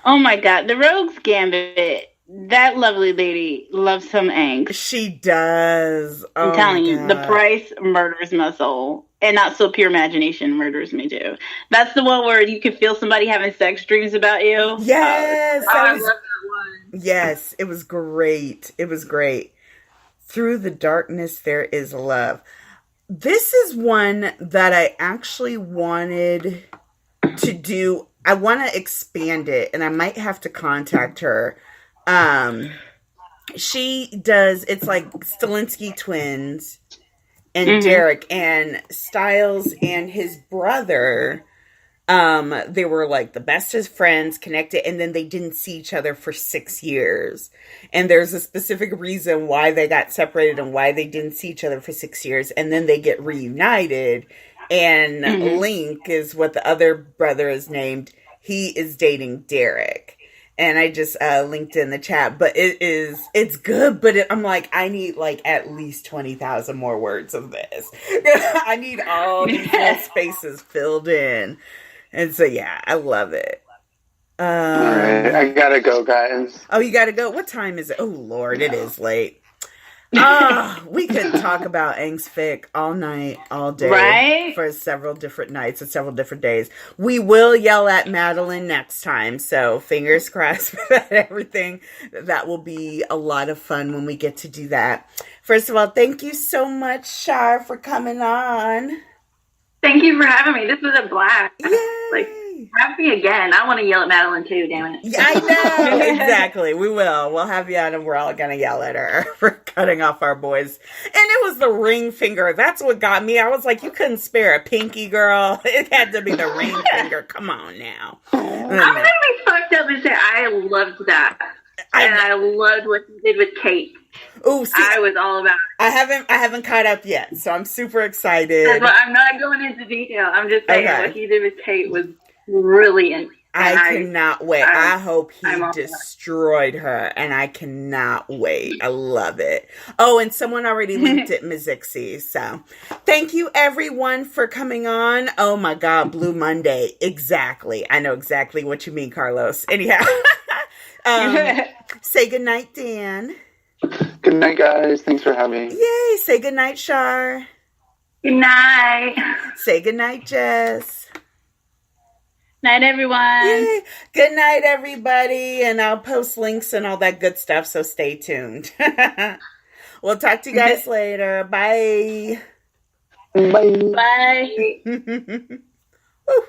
Oh my God. The Rogue's Gambit. That lovely lady loves some angst. She does. I'm telling you, the price murders my soul. And Not So Pure Imagination murders me too. That's the one where you can feel somebody having sex dreams about you. Yes. I love that one. Yes, it was great. It was great. Through the darkness, there is love. This is one that I actually wanted to do. I want to expand it, and I might have to contact her. She does, it's like Stilinski twins and Derek, and Styles and his brother, they were like the best of friends, connected, and then they didn't see each other for 6 years. And there's a specific reason why they got separated and why they didn't see each other for 6 years. And then they get reunited, and Link is what the other brother is named. He is dating Derek. And I just linked in the chat, but it's good, but I'm like, I need like at least 20,000 more words of this. I need all these little spaces filled in. And so, yeah, I love it. All right, I gotta go, guys. Oh, you gotta go? What time is it? Oh, Lord, it is late. Oh, we could talk about Angst fic all night, all day, right? For several different nights and several different days. We will yell at Madeline next time, so fingers crossed for that. Everything that will be a lot of fun when we get to do that. First of all, thank you so much, Shar, for coming on. Thank you for having me. This was a blast. Yay! Like, have me again. I want to yell at Madeline too, damn it. Yeah, I know. Exactly. We will. We'll have you on and we're all going to yell at her for cutting off our boys. And it was the ring finger. That's what got me. I was like, you couldn't spare a pinky, girl. It had to be the ring finger. Come on now. I'm going to be fucked up and say I loved that. I loved what you did with Kate. Oh, I was all about it. I haven't caught up yet, so I'm super excited. But I'm not going into detail. I'm just saying what he did with Kate was brilliant. I cannot wait. I hope he destroyed her, and I cannot wait. I love it. Oh, and someone already linked it, Ms. Ixie. So thank you, everyone, for coming on. Oh, my God, Blue Monday. Exactly. I know exactly what you mean, Carlos. Anyhow, say goodnight, Dan. Good night, guys. Thanks for having me. Yay. Say goodnight, Shar. Good night. Say goodnight, Jess. Night, everyone. Yay. Good night, everybody. And I'll post links and all that good stuff, so stay tuned. We'll talk to you guys later. Bye. Bye. Bye. Woo.